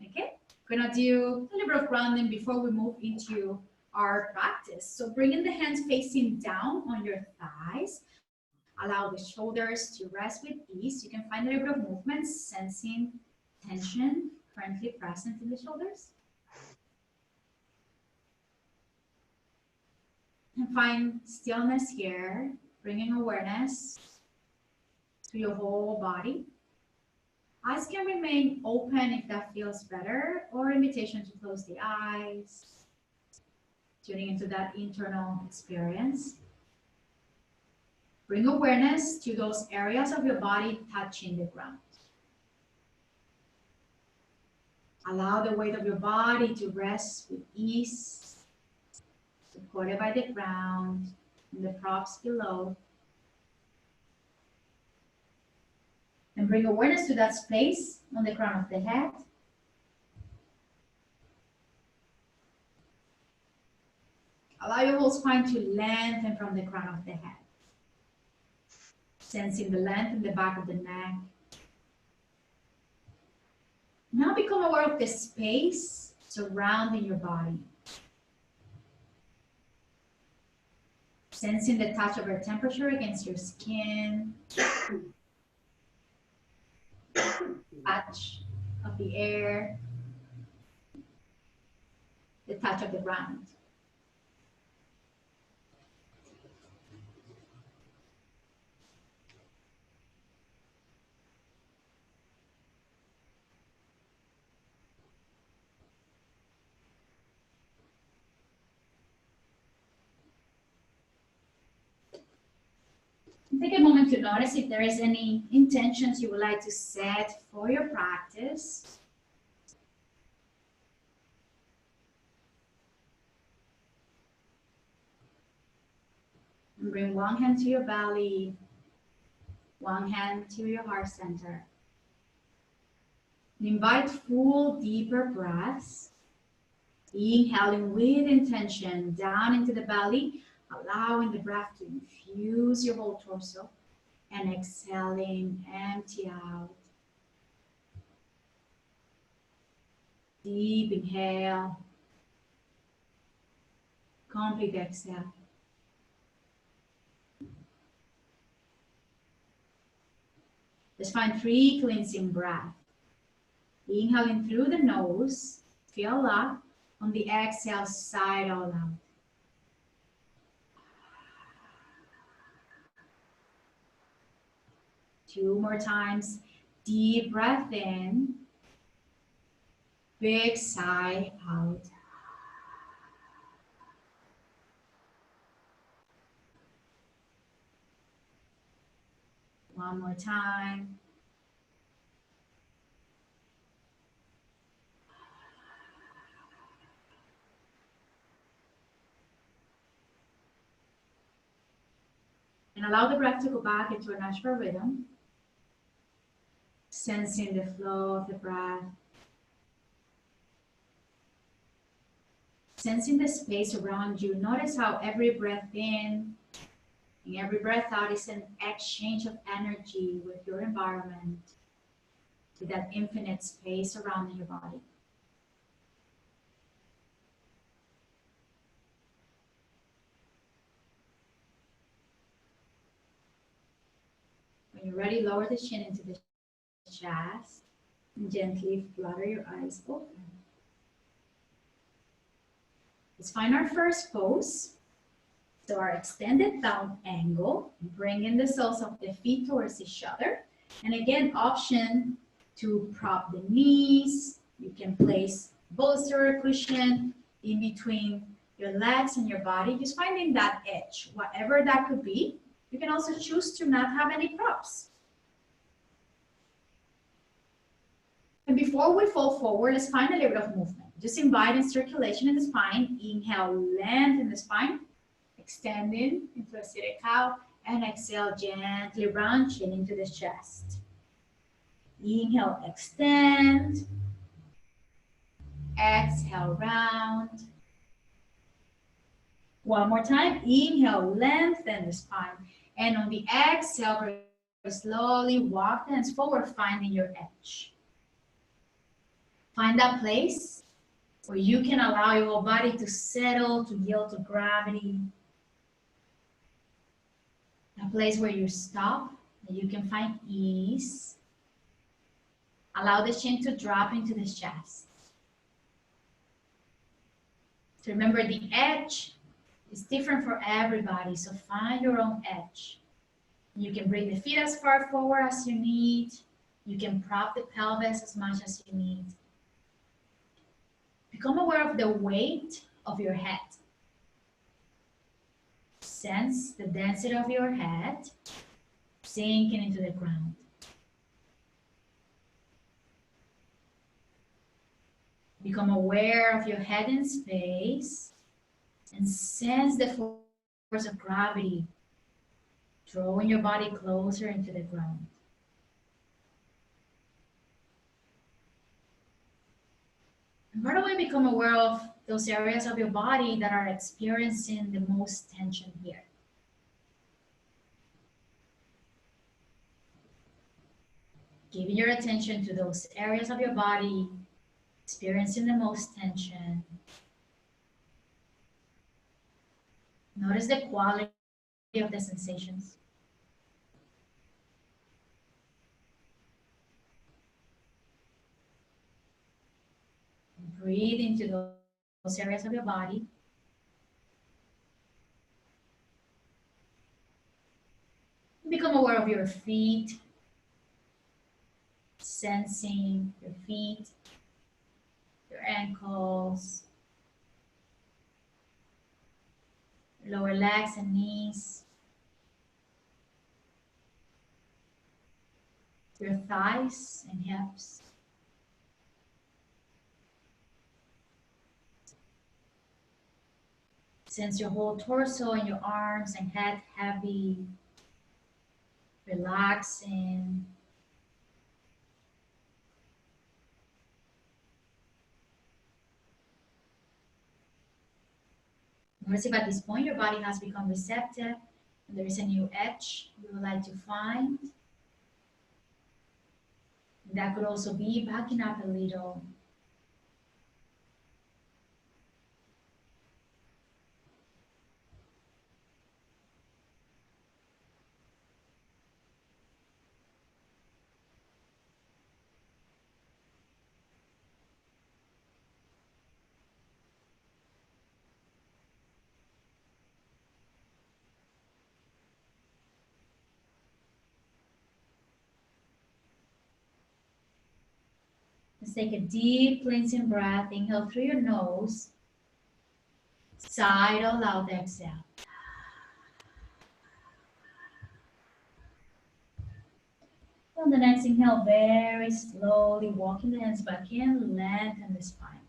Okay, we're gonna do a little bit of grounding before we move into our practice. So bringing the hands facing down on your thighs. Allow the shoulders to rest with ease. You can find a little bit of movement, sensing tension currently present in the shoulders. And find stillness here, bringing awareness to your whole body. Eyes can remain open if that feels better, or invitation to close the eyes, tuning into that internal experience. Bring awareness to those areas of your body touching the ground. Allow the weight of your body to rest with ease, supported by the ground and the props below. And bring awareness to that space on the crown of the head. Allow your whole spine to lengthen from the crown of the head. Sensing the length in the back of the neck. Now become aware of the space surrounding your body. Sensing the touch of your temperature against your skin. Touch of the air. The touch of the ground. Take a moment to notice if there is any intentions you would like to set for your practice. And bring one hand to your belly, one hand to your heart center. And invite full, deeper breaths. Inhaling with intention down into the belly, allowing the breath to infuse your whole torso, and exhaling, empty out. Deep inhale, complete exhale. Just find 3 cleansing breaths. Inhaling through the nose, fill up. On the exhale, sigh all out. Two more times. Deep breath in. Big sigh out. One more time. And allow the breath to go back into a natural rhythm. Sensing the flow of the breath. Sensing the space around you. Notice how every breath in and every breath out is an exchange of energy with your environment, to that infinite space around your body. When you're ready, lower the chin into the chest and gently flutter your eyes open. Let's find our first pose. So our extended down angle, bringing the soles of the feet towards each other. And again, option to prop the knees. You can place bolster or cushion in between your legs and your body, just finding that edge, whatever that could be. You can also choose to not have any props. And before we fall forward, let's find a little bit of movement. Just inviting circulation in the spine. Inhale, lengthen the spine, extending into a seated cow, and exhale, gently round chin into the chest. Inhale, extend. Exhale, round. One more time. Inhale, lengthen the spine. And on the exhale, very slowly walk the hands forward, finding your edge. Find that place where you can allow your whole body to settle, to yield to gravity. A place where you stop, and you can find ease. Allow the chin to drop into the chest. So remember, the edge is different for everybody, so find your own edge. You can bring the feet as far forward as you need. You can prop the pelvis as much as you need. Become aware of the weight of your head. Sense the density of your head sinking into the ground. Become aware of your head in space and sense the force of gravity drawing your body closer into the ground. And right away, become aware of those areas of your body that are experiencing the most tension here. Giving your attention to those areas of your body experiencing the most tension. Notice the quality of the sensations. Breathe into those areas of your body. Become aware of your feet, sensing your feet, your ankles, lower legs and knees, your thighs and hips. Sense your whole torso and your arms and head heavy, relaxing. Notice if at this point your body has become receptive and there is a new edge you would like to find. That could also be backing up a little. Let's take a deep cleansing breath. Inhale through your nose. Sigh all out, exhale. On the next inhale, very slowly walking the hands back in, lengthen the spine.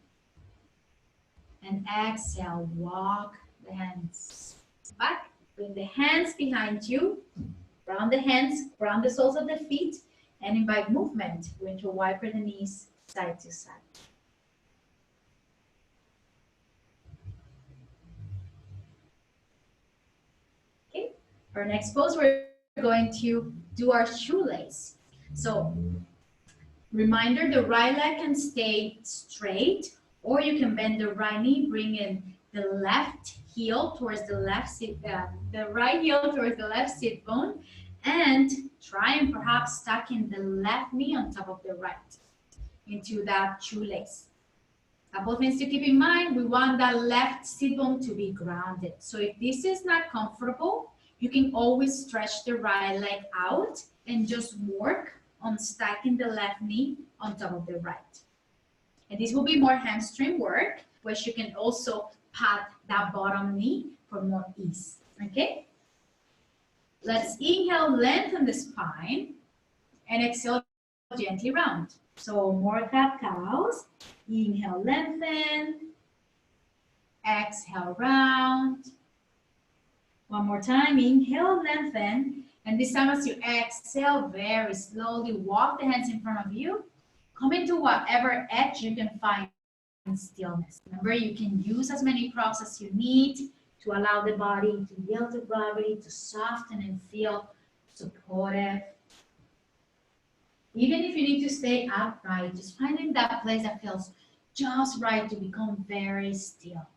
And exhale, walk the hands back. Bring the hands behind you. Ground the hands, ground the soles of the feet, and invite movement. We're going to wiper the knees side to side. Okay, for our next pose, we're going to do our shoelace. So, reminder, the right leg can stay straight, or you can bend the right knee, bring in the left heel towards the left sit, the right heel towards the left sit bone, and try and perhaps tuck in the left knee on top of the right into that shoelace. Couple things to keep in mind. We want that left sit bone to be grounded. So if this is not comfortable, you can always stretch the right leg out and just work on stacking the left knee on top of the right. And this will be more hamstring work, which you can also pat that bottom knee for more ease, okay? Let's inhale, lengthen the spine, and exhale, gently round. So more cat-cows. Inhale, lengthen. Exhale, round. One more time. Inhale, lengthen. And this time as you exhale, very slowly walk the hands in front of you. Come into whatever edge you can find in stillness. Remember, you can use as many props as you need to allow the body to yield to gravity, to soften and feel supportive. Even if you need to stay upright, just finding that place that feels just right to become very still.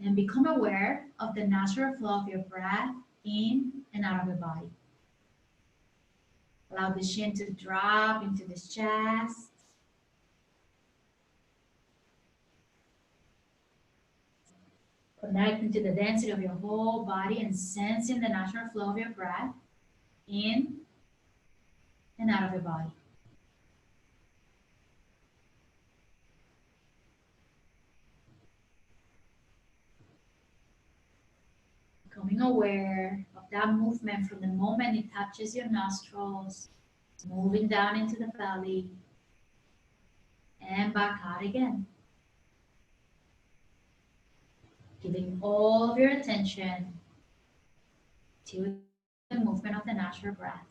And become aware of the natural flow of your breath in and out of the body. Allow the chin to drop into the chest. Connecting to the density of your whole body and sensing the natural flow of your breath in and out of your body. Becoming aware of that movement from the moment it touches your nostrils, moving down into the belly, and back out again. Giving all of your attention to the movement of the natural breath.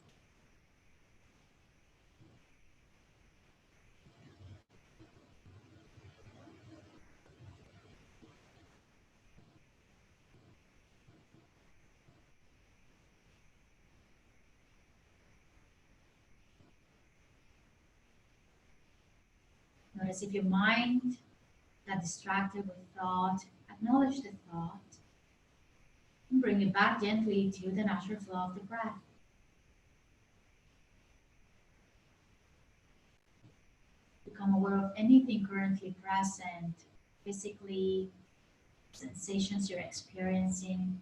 Notice if your mind got distracted with thought, acknowledge the thought and bring it back gently to the natural flow of the breath. Become aware of anything currently present, physically, sensations you're experiencing,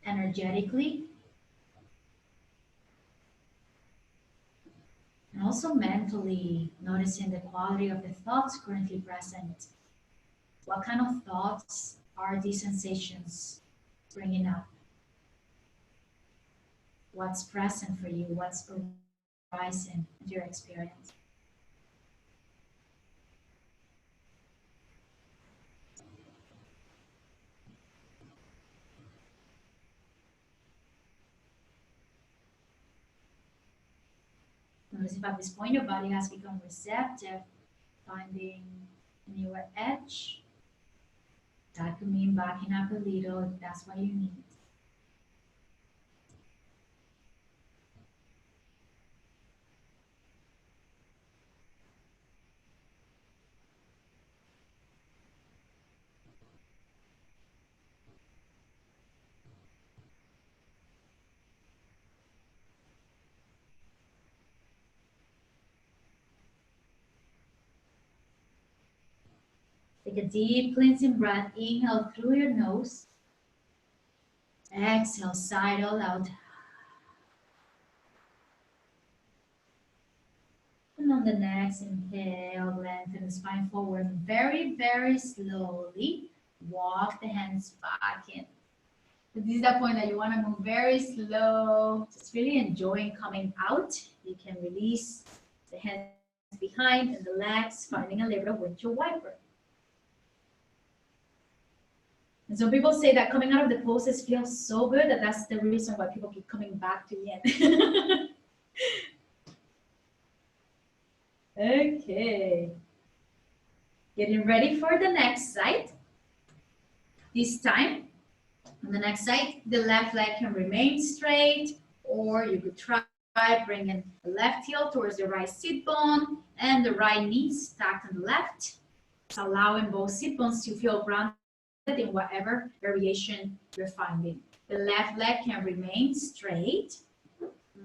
energetically, and also mentally, noticing the quality of the thoughts currently present. What kind of thoughts are these sensations bringing up? What's present for you? What's arising in your experience? Notice if at this point your body has become receptive, finding a newer edge. That could mean backing up a little if that's what you need. Take a deep cleansing breath. Inhale through your nose. Exhale, sidle out. And on the next inhale, lengthen the spine forward. Very, very slowly walk the hands back in. So this is the point that you want to move very slow. Just really enjoying coming out. You can release the hands behind and the legs, finding a little bit of windshield wiper. And some people say that coming out of the poses feels so good that that's the reason why people keep coming back to Yin. Okay. Getting ready for the next side. This time, on the next side, the left leg can remain straight, or you could try bringing the left heel towards the right sit bone and the right knee stacked on the left, allowing both sit bones to feel grounded in whatever variation you're finding. The left leg can remain straight.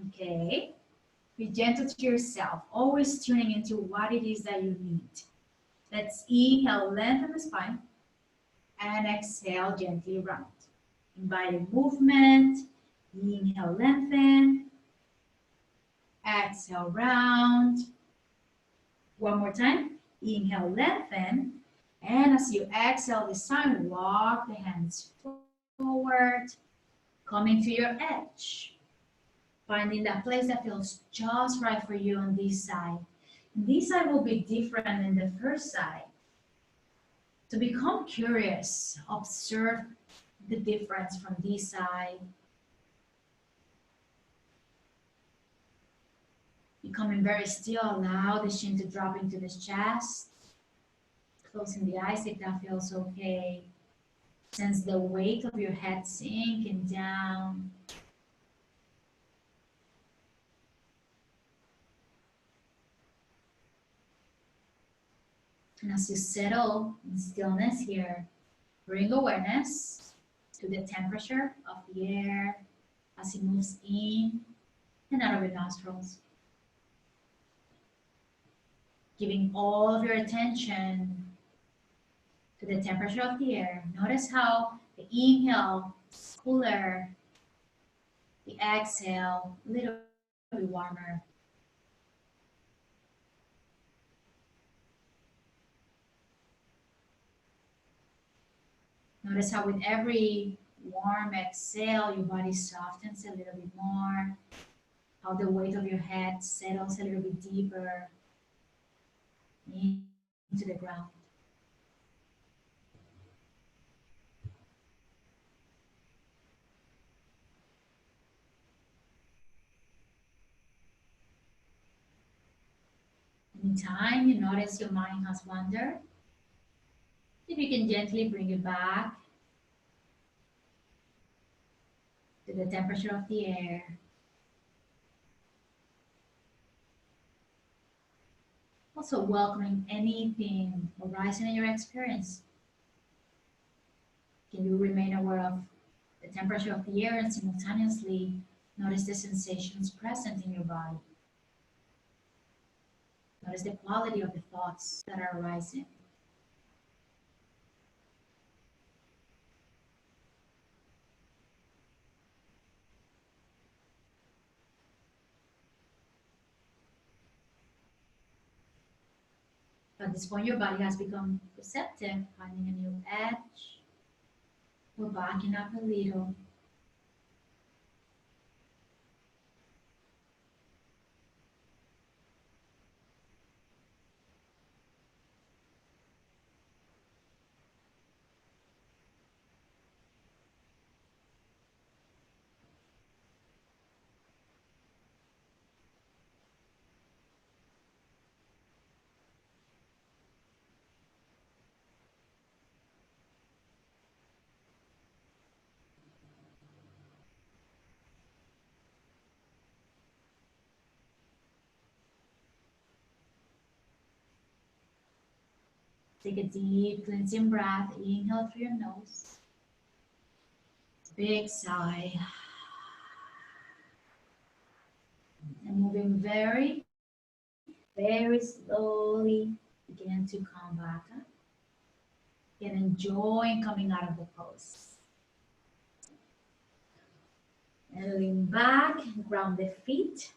Okay. Be gentle to yourself, always tuning into what it is that you need. Let's inhale, lengthen the spine, and exhale, gently round. Inviting movement. Inhale, lengthen. Exhale, round. One more time. Inhale, lengthen. And as you exhale this time, walk the hands forward, coming to your edge. Finding that place that feels just right for you on this side. And this side will be different than the first side. So become curious. Observe the difference from this side. Becoming very still, allow the chin to drop into the chest. Closing the eyes if that feels okay. Sense the weight of your head sinking down. And as you settle in stillness here, bring awareness to the temperature of the air as it moves in and out of your nostrils. Giving all of your attention to the temperature of the air. Notice how the inhale is cooler, the exhale a little bit warmer. Notice how with every warm exhale, your body softens a little bit more. How the weight of your head settles a little bit deeper into the ground. Anytime you notice your mind has wandered, if you can gently bring it back to the temperature of the air. Also welcoming anything arising in your experience. Can you remain aware of the temperature of the air and simultaneously notice the sensations present in your body? Notice the quality of the thoughts that are arising. At this point, your body has become receptive, finding a new edge. We're backing up a little. Take a deep cleansing breath. Inhale through your nose. Big sigh. And moving very, very slowly, begin to come back up. And enjoy coming out of the pose. And lean back, ground the feet.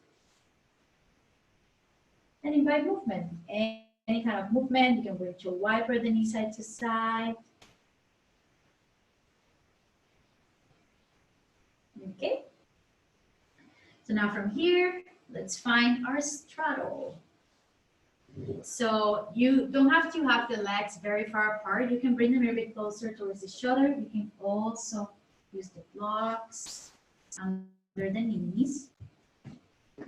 And invite movement. Any kind of movement. You can reach your waiver the knee side to side. Okay. So now from here, let's find our straddle. So you don't have to have the legs very far apart. You can bring them a little bit closer towards each other. You can also use the blocks under the knees.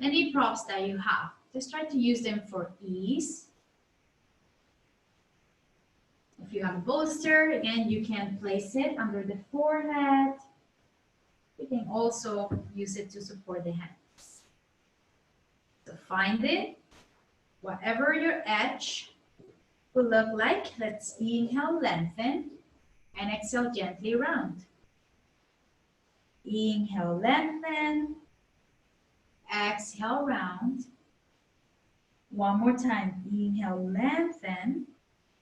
Any props that you have, just try to use them for ease. If you have a bolster, again, you can place it under the forehead. You can also use it to support the hands. So find it, whatever your edge will look like. Let's inhale, lengthen. And exhale, gently round. Inhale, lengthen. Exhale, round. One more time. Inhale, lengthen.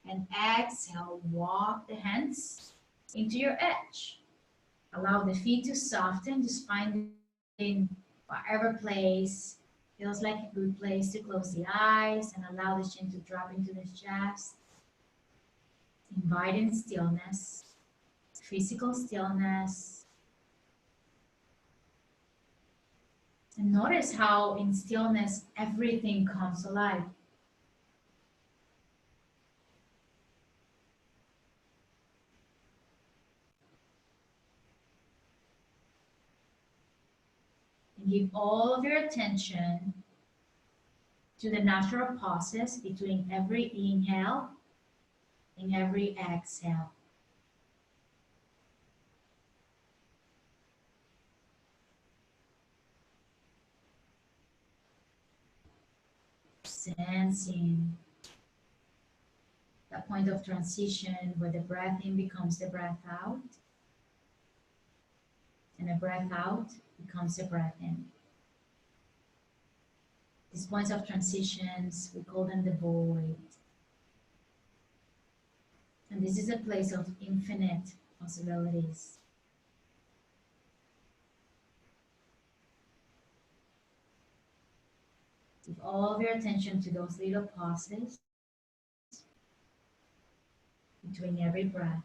And exhale, walk the hands into your edge. Allow the feet to soften. Just find in whatever place feels like a good place to close the eyes and allow the chin to drop into the chest. Inviting stillness, physical stillness. And notice how in stillness everything comes alive. And give all of your attention to the natural pauses between every inhale and every exhale. Sensing that point of transition where the breath in becomes the breath out, and the breath out becomes the breath in. These points of transitions, we call them the void. And this is a place of infinite possibilities. Give all of your attention to those little pauses between every breath.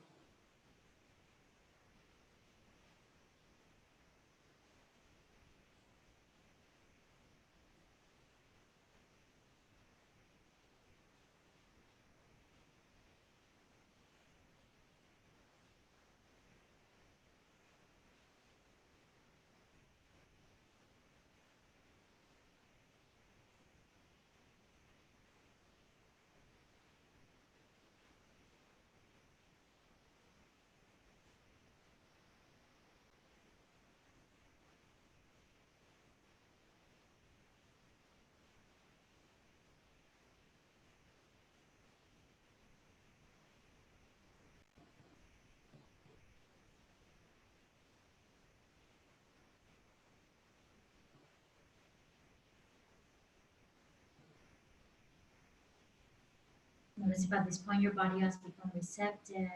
Notice if at this point your body has become receptive,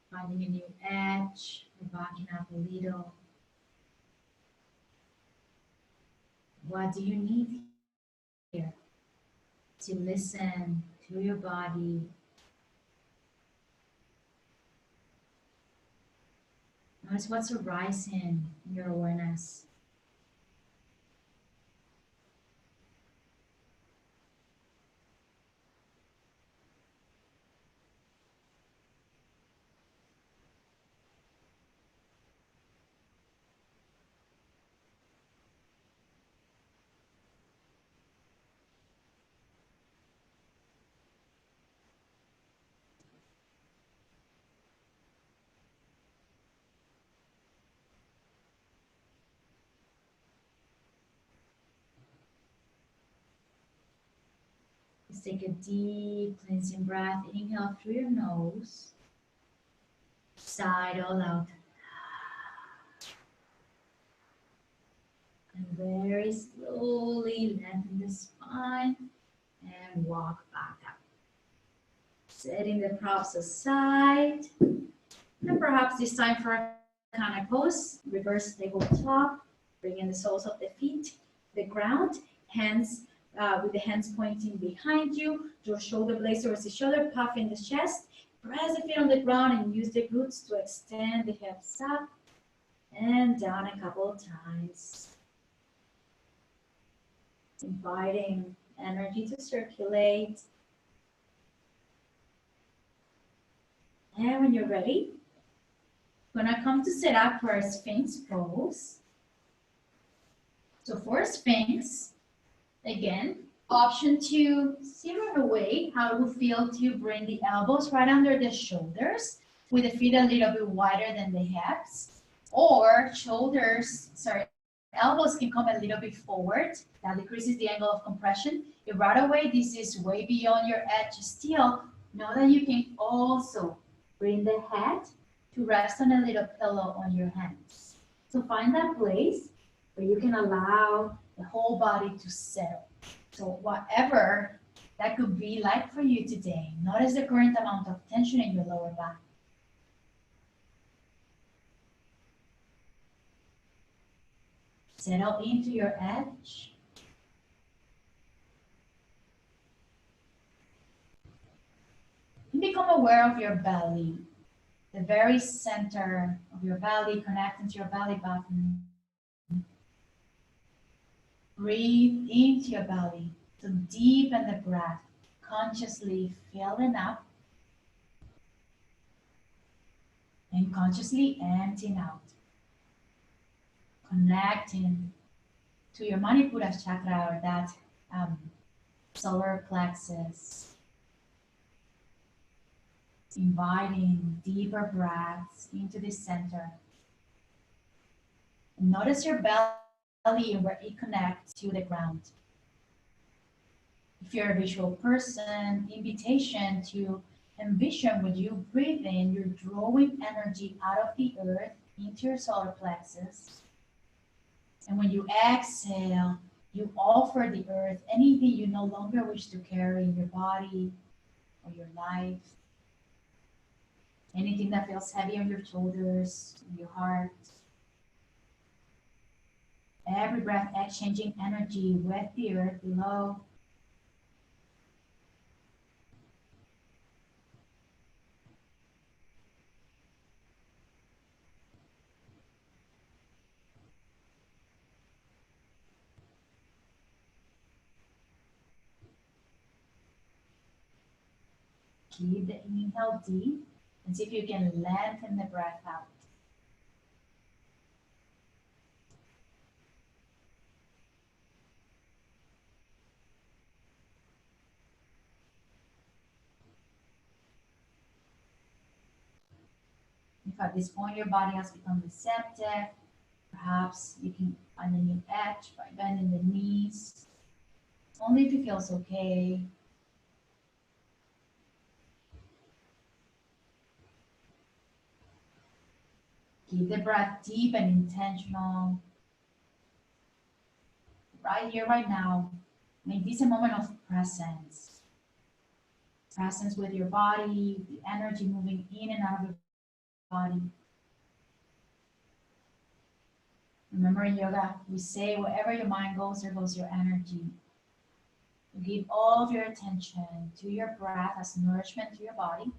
finding a new edge, or backing up a little. What do you need here? To listen to your body. Notice what's arising in your awareness. Let's take a deep cleansing breath. Inhale through your nose. Sigh all out. And very slowly lengthen the spine and walk back up. Setting the props aside. And perhaps this time for a kind of pose. Reverse tabletop. Bring in the soles of the feet to the ground. Hands with the hands pointing behind you. Your shoulder blades towards the shoulder. Puff in the chest. Press the feet on the ground and use the glutes to extend the hips up and down a couple of times. Inviting energy to circulate. And when you're ready, we're gonna come to sit up for a Sphinx pose. So for Sphinx, again, option to similar way how it would feel to bring the elbows right under the shoulders with the feet a little bit wider than the hips, or elbows can come a little bit forward. That decreases the angle of compression. If right away this is way beyond your edge still, Know that you can also bring the head to rest on a little pillow on your hands. So find that place where you can allow the whole body to settle. So whatever that could be like for you today, notice the current amount of tension in your lower back. Settle into your edge. And become aware of your belly, the very center of your belly, connecting to your belly button. Breathe into your belly to deepen the breath, consciously filling up and consciously emptying out. Connecting to your Manipura chakra, or that solar plexus. Inviting deeper breaths into the center. And notice your belly and where it connects to the ground. If you're a visual person, invitation to envision when you breathe in, you're drawing energy out of the earth into your solar plexus. And when you exhale, you offer the earth anything you no longer wish to carry in your body or your life. Anything that feels heavy on your shoulders, on your heart. Every breath exchanging energy with the earth below. Keep the inhale deep and see if you can lengthen the breath out. If at this point your body has become receptive, perhaps you can find a new edge by bending the knees, only if it feels okay. Keep the breath deep and intentional. Right here, right now, make this a moment of presence. Presence with your body, the energy moving in and out of your body. Remember in yoga, we say wherever your mind goes, there goes your energy. You give all of your attention to your breath as nourishment to your body.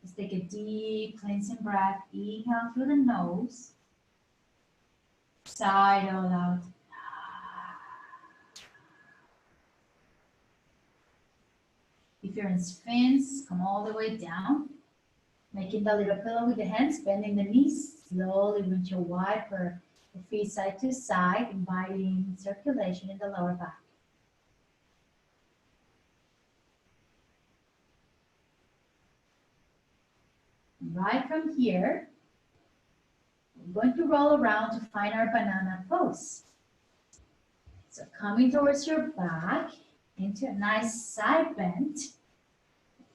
Let's take a deep cleansing breath. Inhale through the nose. Sigh it all out. If you're in Sphinx, come all the way down. Making the little pillow with the hands, bending the knees. Slowly windshield wiper the feet side to side, inviting circulation in the lower back. Right from here, we're going to roll around to find our banana pose. So coming towards your back, into a nice side bend.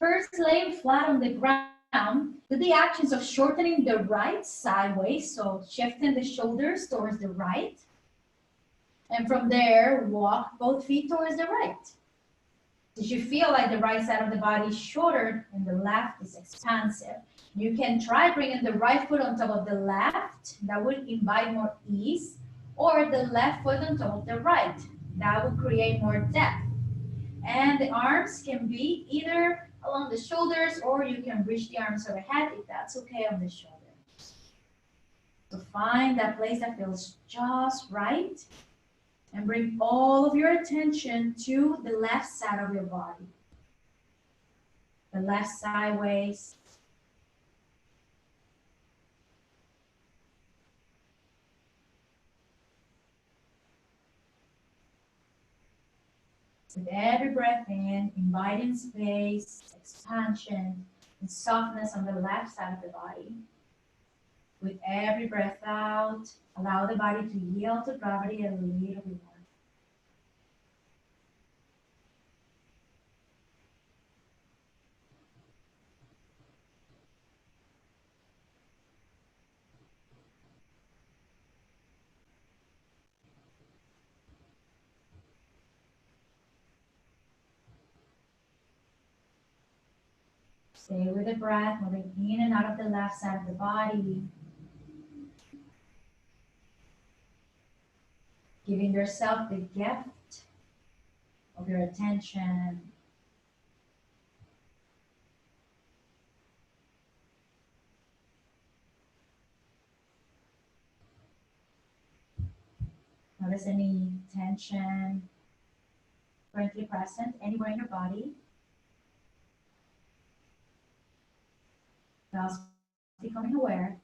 First, laying flat on the ground, do the actions of shortening the right sideways, so shifting the shoulders towards the right. And from there, walk both feet towards the right. If you feel like the right side of the body is shorter and the left is expansive, you can try bringing the right foot on top of the left. That would invite more ease, or the left foot on top of the right. That would create more depth. And the arms can be either along the shoulders, or you can reach the arms overhead if that's okay on the shoulders. So find that place that feels just right. And bring all of your attention to the left side of your body. The left sideways. With every breath in, inviting space, expansion, and softness on the left side of the body. With every breath out, allow the body to yield to gravity a little bit more. Stay with the breath, moving in and out of the left side of the body. Giving yourself the gift of your attention. Notice any tension currently present anywhere in your body. Now becoming aware.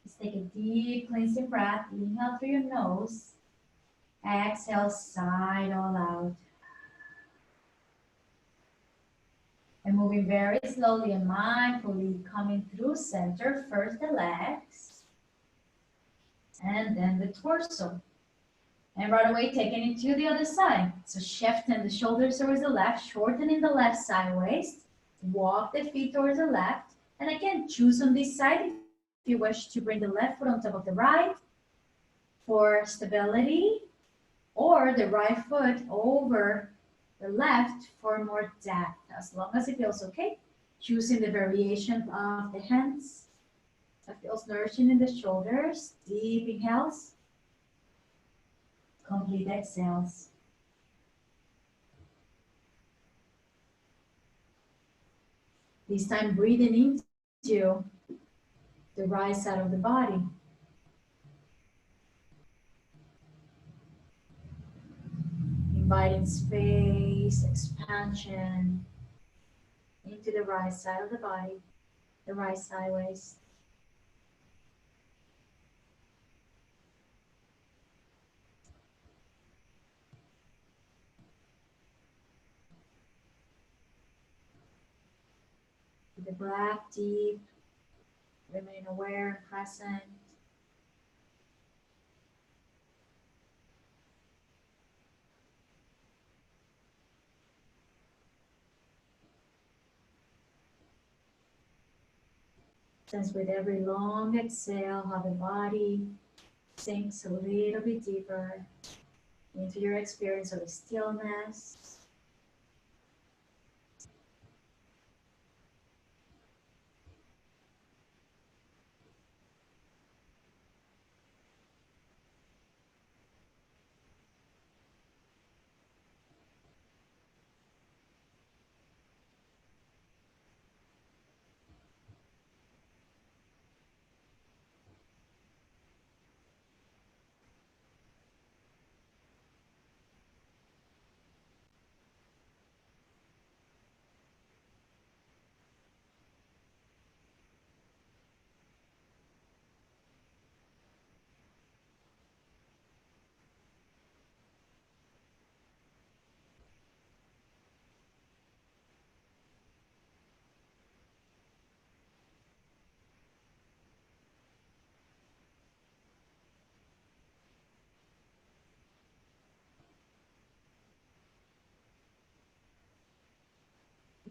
Let's take a deep cleansing breath. Inhale through your nose. Exhale, sigh it all out. And moving very slowly and mindfully, coming through center, first the legs, and then the torso. And right away, taking it to the other side. So shifting the shoulders towards the left, shortening the left sideways, walk the feet towards the left, and again, choose on this side if you wish to bring the left foot on top of the right for stability, or the right foot over the left for more depth, as long as it feels okay. Choosing the variation of the hands that feels nourishing in the shoulders. Deep inhales, complete exhales. This time breathing into the right side of the body. Inviting space, expansion into the right side of the body, the right sideways. With the breath deep, remain aware and present. Sense with every long exhale how the body sinks a little bit deeper into your experience of stillness.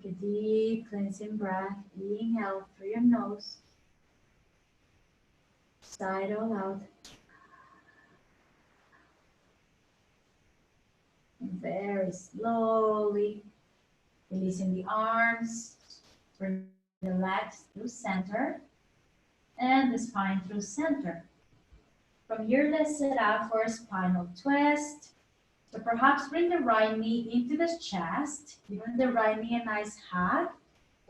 Take a deep cleansing breath. Inhale through your nose. Sigh it all out. And very slowly releasing the arms, Bring the legs through center and the spine through center. From here, let's set up for a spinal twist. So perhaps bring the right knee into the chest, giving the right knee a nice hug.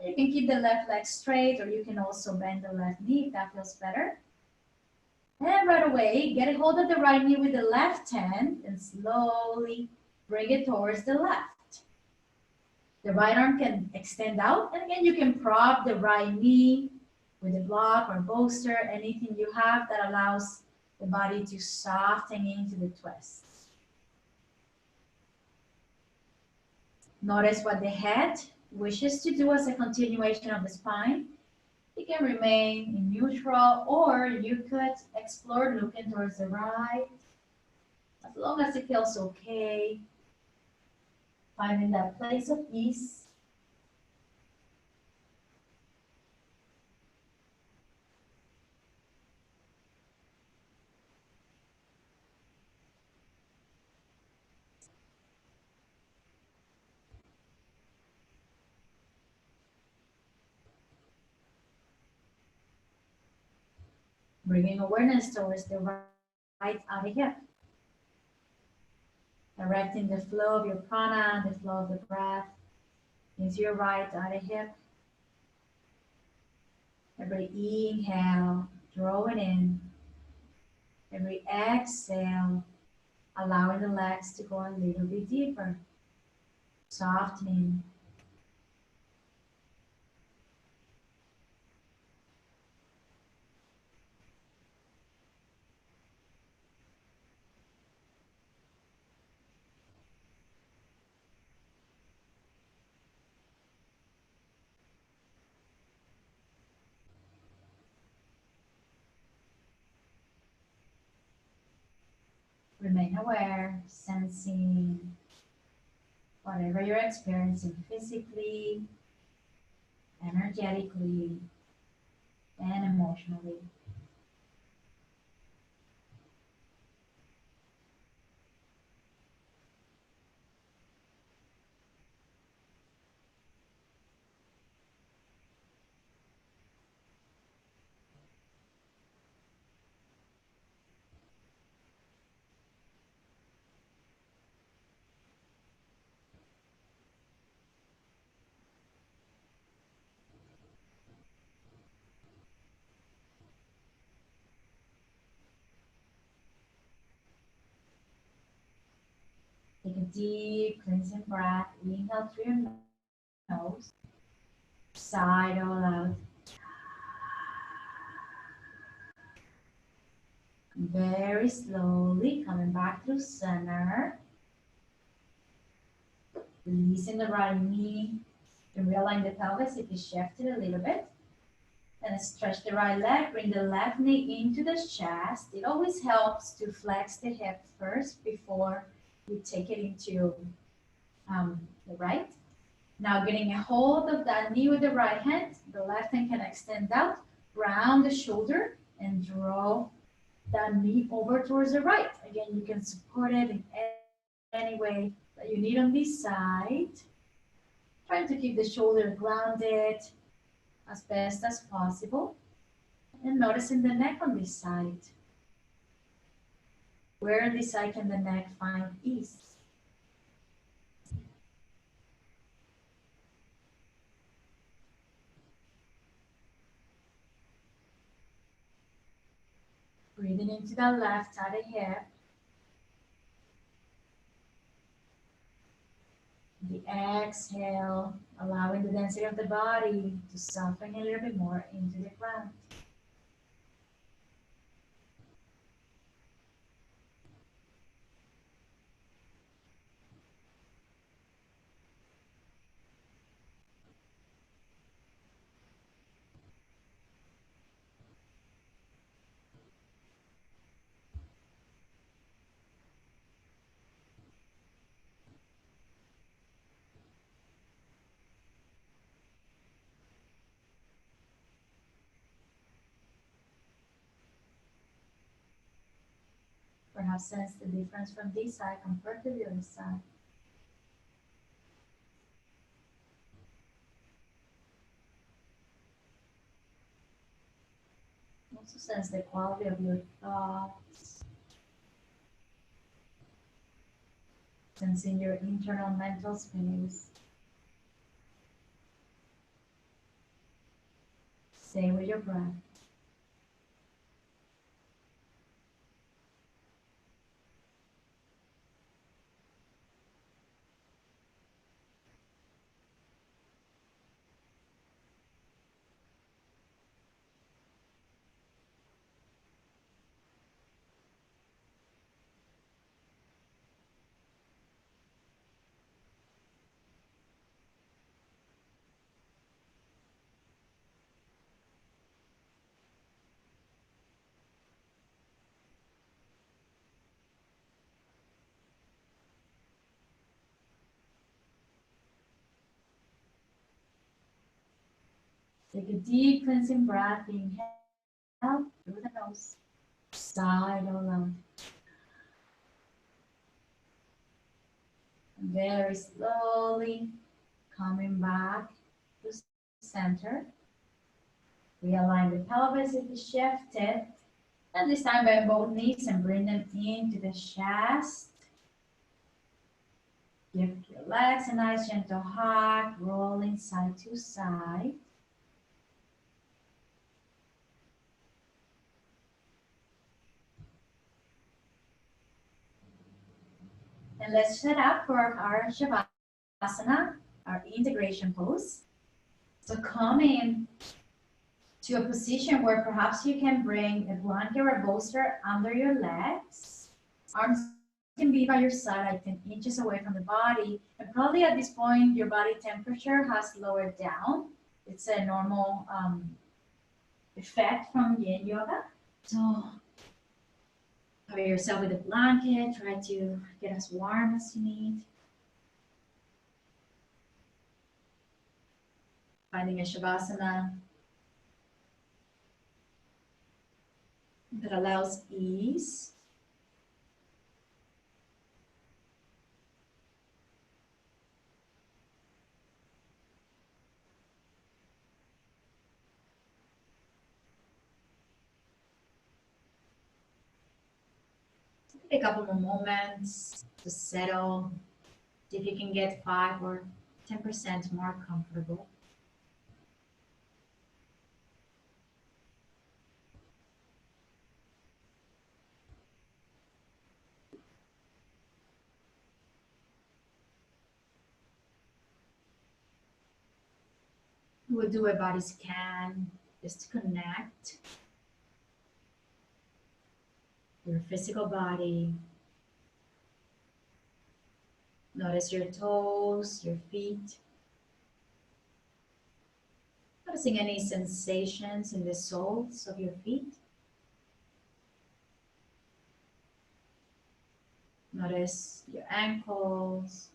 You can keep the left leg straight, or you can also bend the left knee if that feels better. And right away, get a hold of the right knee with the left hand and slowly bring it towards the left. The right arm can extend out, and again, you can prop the right knee with a block or bolster, anything you have that allows the body to soften into the twist. Notice what the head wishes to do as a continuation of the spine. You can remain in neutral, or you could explore looking towards the right, as long as it feels okay. Finding that place of ease. Bringing awareness towards the right outer hip. Directing the flow of your prana, the flow of the breath into your right outer hip. Every inhale, draw it in. Every exhale, allowing the legs to go a little bit deeper. Softening. Remain aware, sensing whatever you're experiencing physically, energetically, and emotionally. Take a deep cleansing breath. Inhale through your nose. Sigh it all out. Very slowly coming back through center. Releasing the right knee. You can realign the pelvis if you shift it a little bit. Then stretch the right leg. Bring the left knee into the chest. It always helps to flex the hip first before you take it into the right. Now getting a hold of that knee with the right hand. The left hand can extend out. Round the shoulder and draw that knee over towards the right. Again, you can support it in any way that you need on this side. Trying to keep the shoulder grounded as best as possible. And noticing the neck on this side. Where on this side can the neck find ease? Breathing into the left outer hip. The exhale, allowing the density of the body to soften a little bit more into the ground. Perhaps sense the difference from this side compared to the other side. Also sense the quality of your thoughts. Sensing your internal mental space. Stay with your breath. Take a deep cleansing breath. Inhale through the nose. Sigh out loud. And very slowly coming back to center. Realign the pelvis if it's shifted. And this time bend both knees and bring them into the chest. Give your legs a nice gentle hug, rolling side to side. And let's set up for our Shavasana, our integration pose. So come in to a position where perhaps you can bring a blanket or a bolster under your legs. Arms can be by your side, like 10 inches away from the body. And probably at this point, your body temperature has lowered down. It's a normal effect from Yin Yoga. So cover yourself with a blanket. Try to get as warm as you need. Finding a Shavasana that allows ease. Take a couple more moments to settle. See if you can get 5 or 10% more comfortable. We'll do a body scan just to connect your physical body. Notice your toes, your feet. Noticing any sensations in the soles of your feet. Notice your ankles,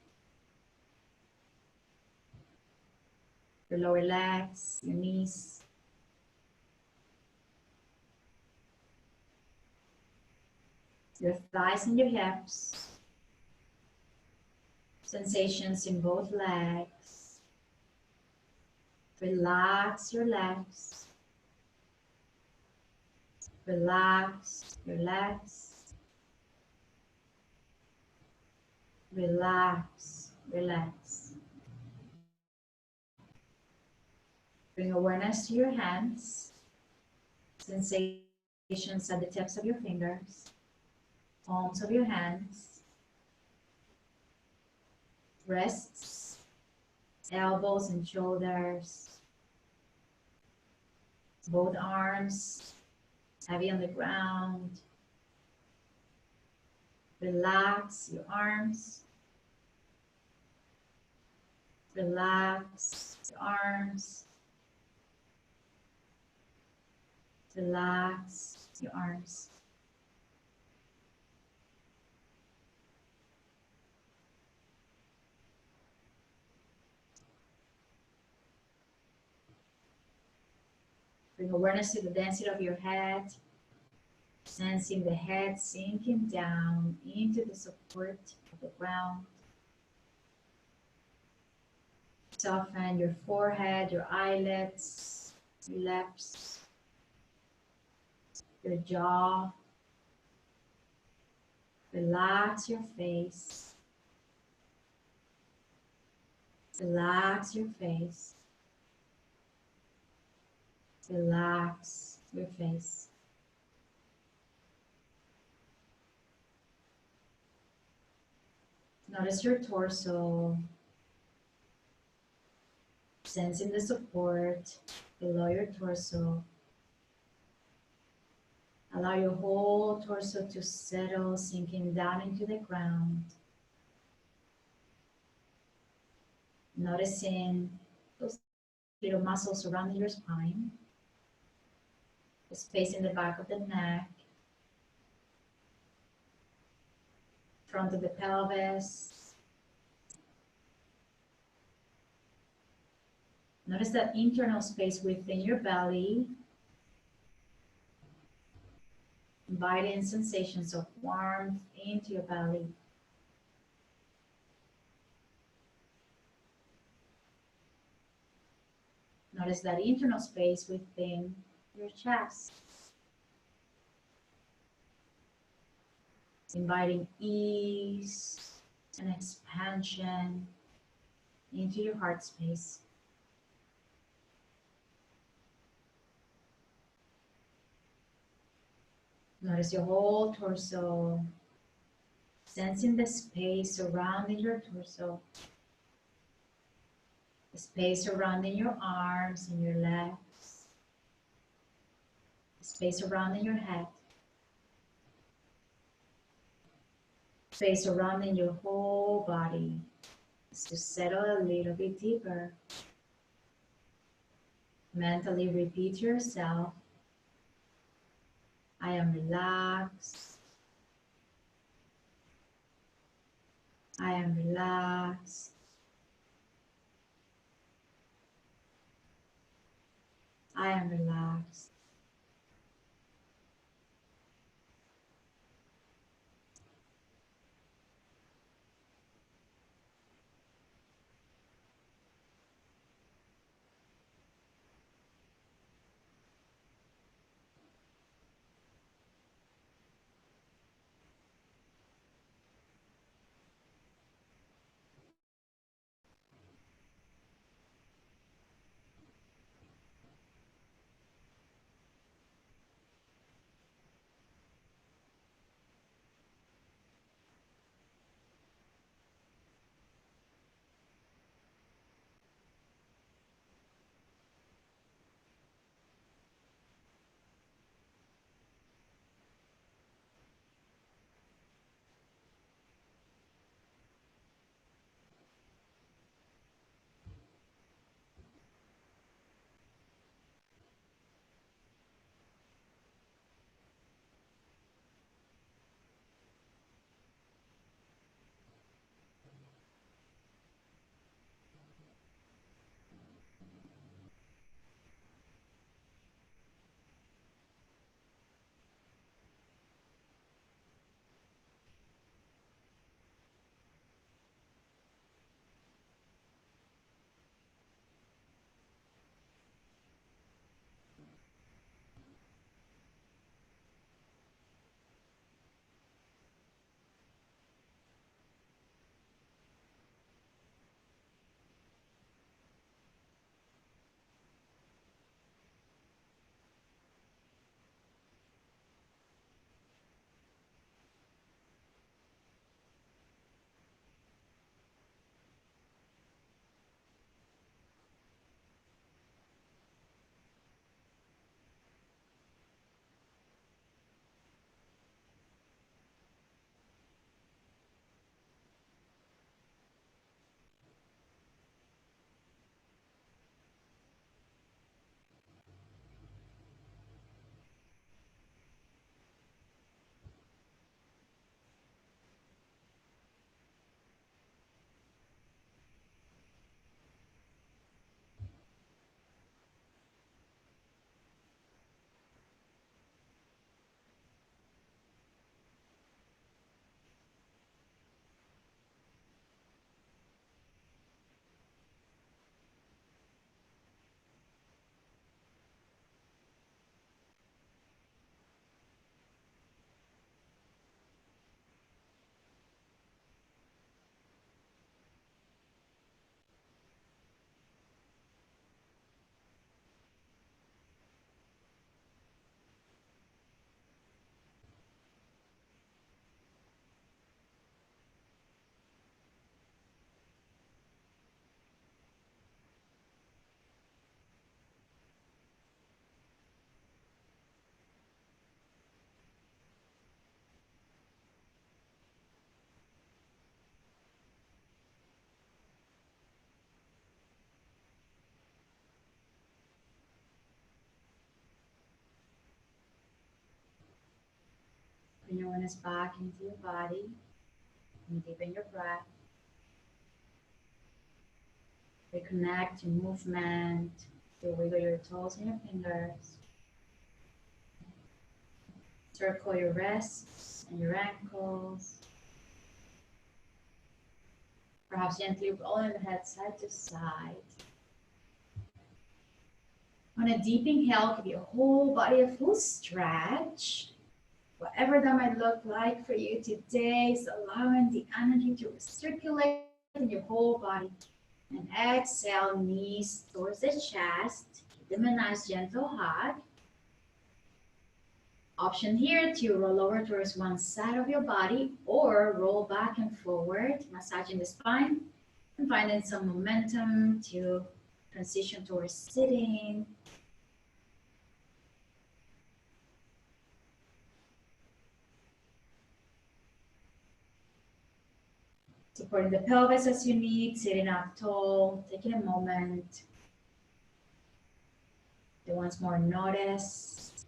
your lower legs, your knees. Your thighs and your hips. Sensations in both legs. Relax your legs. Relax your legs. Relax, relax. Bring awareness to your hands. Sensations at the tips of your fingers. Palms of your hands. Wrists. Elbows and shoulders. Both arms heavy on the ground. Relax your arms. Relax your arms. Relax your arms. Bring awareness to the density of your head, sensing the head sinking down into the support of the ground. Soften your forehead, your eyelids, your lips. your jaw. Relax your face. Relax your face. Relax your face. Notice your torso. Sensing the support below your torso. Allow your whole torso to settle, sinking down into the ground. Noticing those little muscles surrounding your spine, the space in the back of the neck, front of the pelvis. Notice that internal space within your belly, inviting sensations of warmth into your belly. Notice that internal space within your chest, inviting ease and expansion into your heart space. Notice your whole torso, sensing the space surrounding your torso, the space surrounding your arms and your legs, the space surrounding your head, space surrounding your whole body. To settle a little bit deeper. Mentally repeat to yourself, I am relaxed. I am relaxed. I am relaxed. Bring your awareness back into your body and deepen your breath. Reconnect to movement. You wiggle your toes and your fingers. Circle your wrists and your ankles. Perhaps gently rolling the head side to side. On a deep inhale, give your whole body a full stretch. Whatever that might look like for you today is allowing the energy to circulate in your whole body. And exhale, knees towards the chest. Give them a nice gentle hug. Option here to roll over towards one side of your body or roll back and forward, massaging the spine and finding some momentum to transition towards sitting. Supporting the pelvis as you need, sitting up tall, taking a moment to once more notice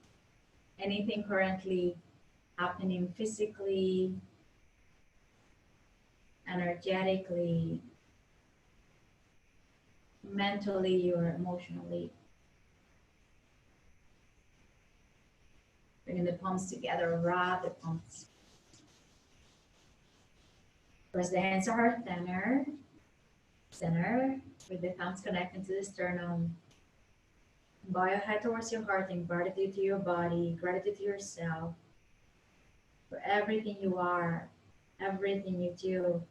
anything currently happening physically, energetically, mentally, or emotionally. Bringing the palms together, wrap the palms. Press the hands to heart center, with the thumbs connecting to the sternum. Bow your head towards your heart in gratitude to your body, gratitude to yourself, for everything you are, everything you do,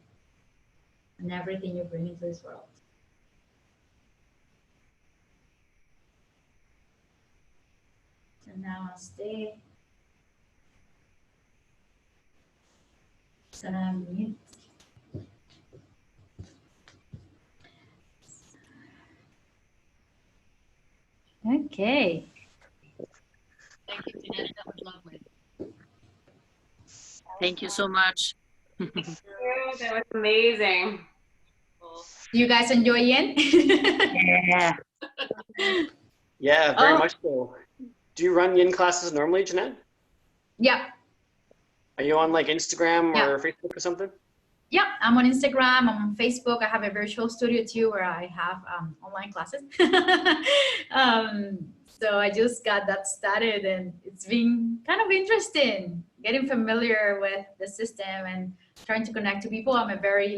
and everything you bring into this world. So now stay. So now mute. Okay. Thank you, Yinet. That was lovely. Thank you so much. That was amazing. Do you guys enjoy Yin? Yeah. Yeah, very Oh. much so. Do you run yin classes normally, Jeanette? Yeah. Are you on like Instagram Yeah. or Facebook or something? Yeah, I'm on Instagram, I'm on Facebook. I have a virtual studio too where I have online classes. So I just got that started and it's been kind of interesting getting familiar with the system and trying to connect to people. I'm a very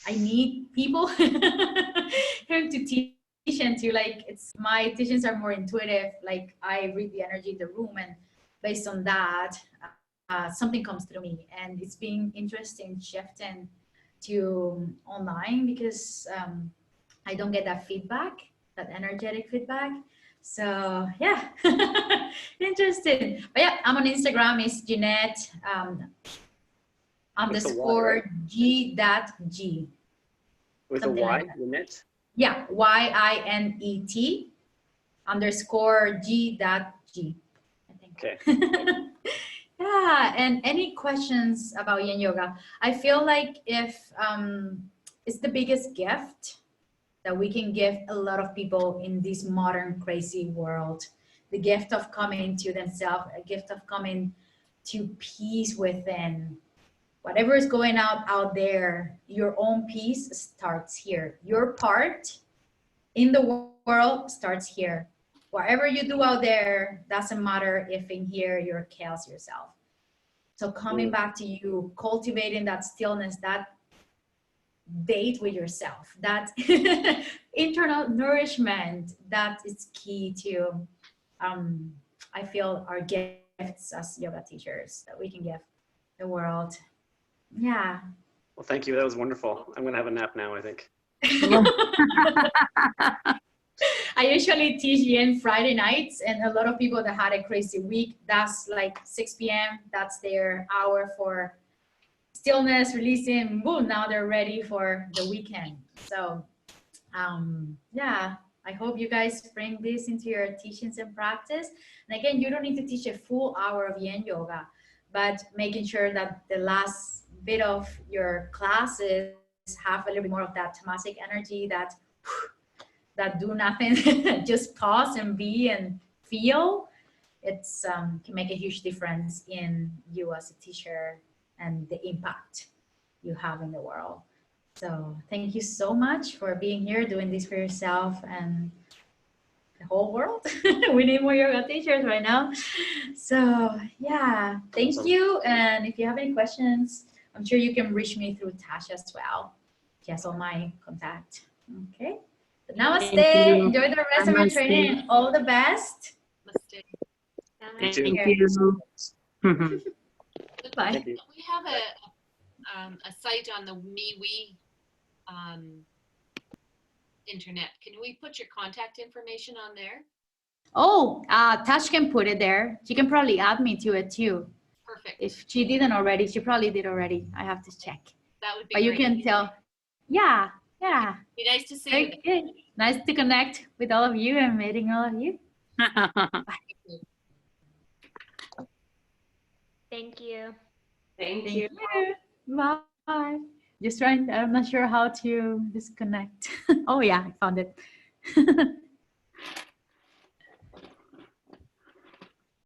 I need people here to teach and to my teachings are more intuitive. Like I read the energy in the room and based on that, something comes through me, and it's been interesting shifting to online because I don't get that feedback, that energetic feedback. So yeah, interesting. But yeah, I'm on Instagram. It's Yinet _ G.G. With Something a Y, like that. Yinet? Yeah, YINET _ G.G. I think. Okay. Yeah, and any questions about Yin Yoga? I feel like if it's the biggest gift that we can give a lot of people in this modern crazy world, the gift of coming to themselves, a gift of coming to peace within. Whatever is going out there, your own peace starts here. Your part in the world starts here. Whatever you do out there, doesn't matter if in here you're chaos yourself. So coming back to you, cultivating that stillness, that date with yourself, that internal nourishment, that is key to, I feel, our gifts as yoga teachers that we can give the world. Yeah. Well, thank you. That was wonderful. I'm going to have a nap now, I think. I usually teach Yin Friday nights, and a lot of people that had a crazy week, that's like 6 p.m. That's their hour for stillness, releasing. Boom, now they're ready for the weekend. So, yeah, I hope you guys bring this into your teachings and practice. And again, you don't need to teach a full hour of Yin Yoga, but making sure that the last bit of your classes have a little bit more of that tamasic energy, that do nothing, just pause and be and feel. it's can make a huge difference in you as a teacher and the impact you have in the world. So thank you so much for being here, doing this for yourself and the whole world. We need more yoga teachers right now. So yeah, thank you. And if you have any questions, I'm sure you can reach me through Tasha as well. She has all my contact. Okay. So namaste. Enjoy the rest of your training and all the best. Mistake. Thank you. Thank you. Bye. Thank you. We have a site on the MeWe internet. Can we put your contact information on there? Oh, Tash can put it there. She can probably add me to it too. Perfect. If she didn't already, she probably did already. I have to check. That would be But you great. can tell. Yeah, yeah. Be nice to see you. Very good. Nice to connect with all of you and meeting all of you. Thank you. Thank Thank you. you. Bye. Just trying, I'm not sure how to disconnect. Oh yeah, I found it.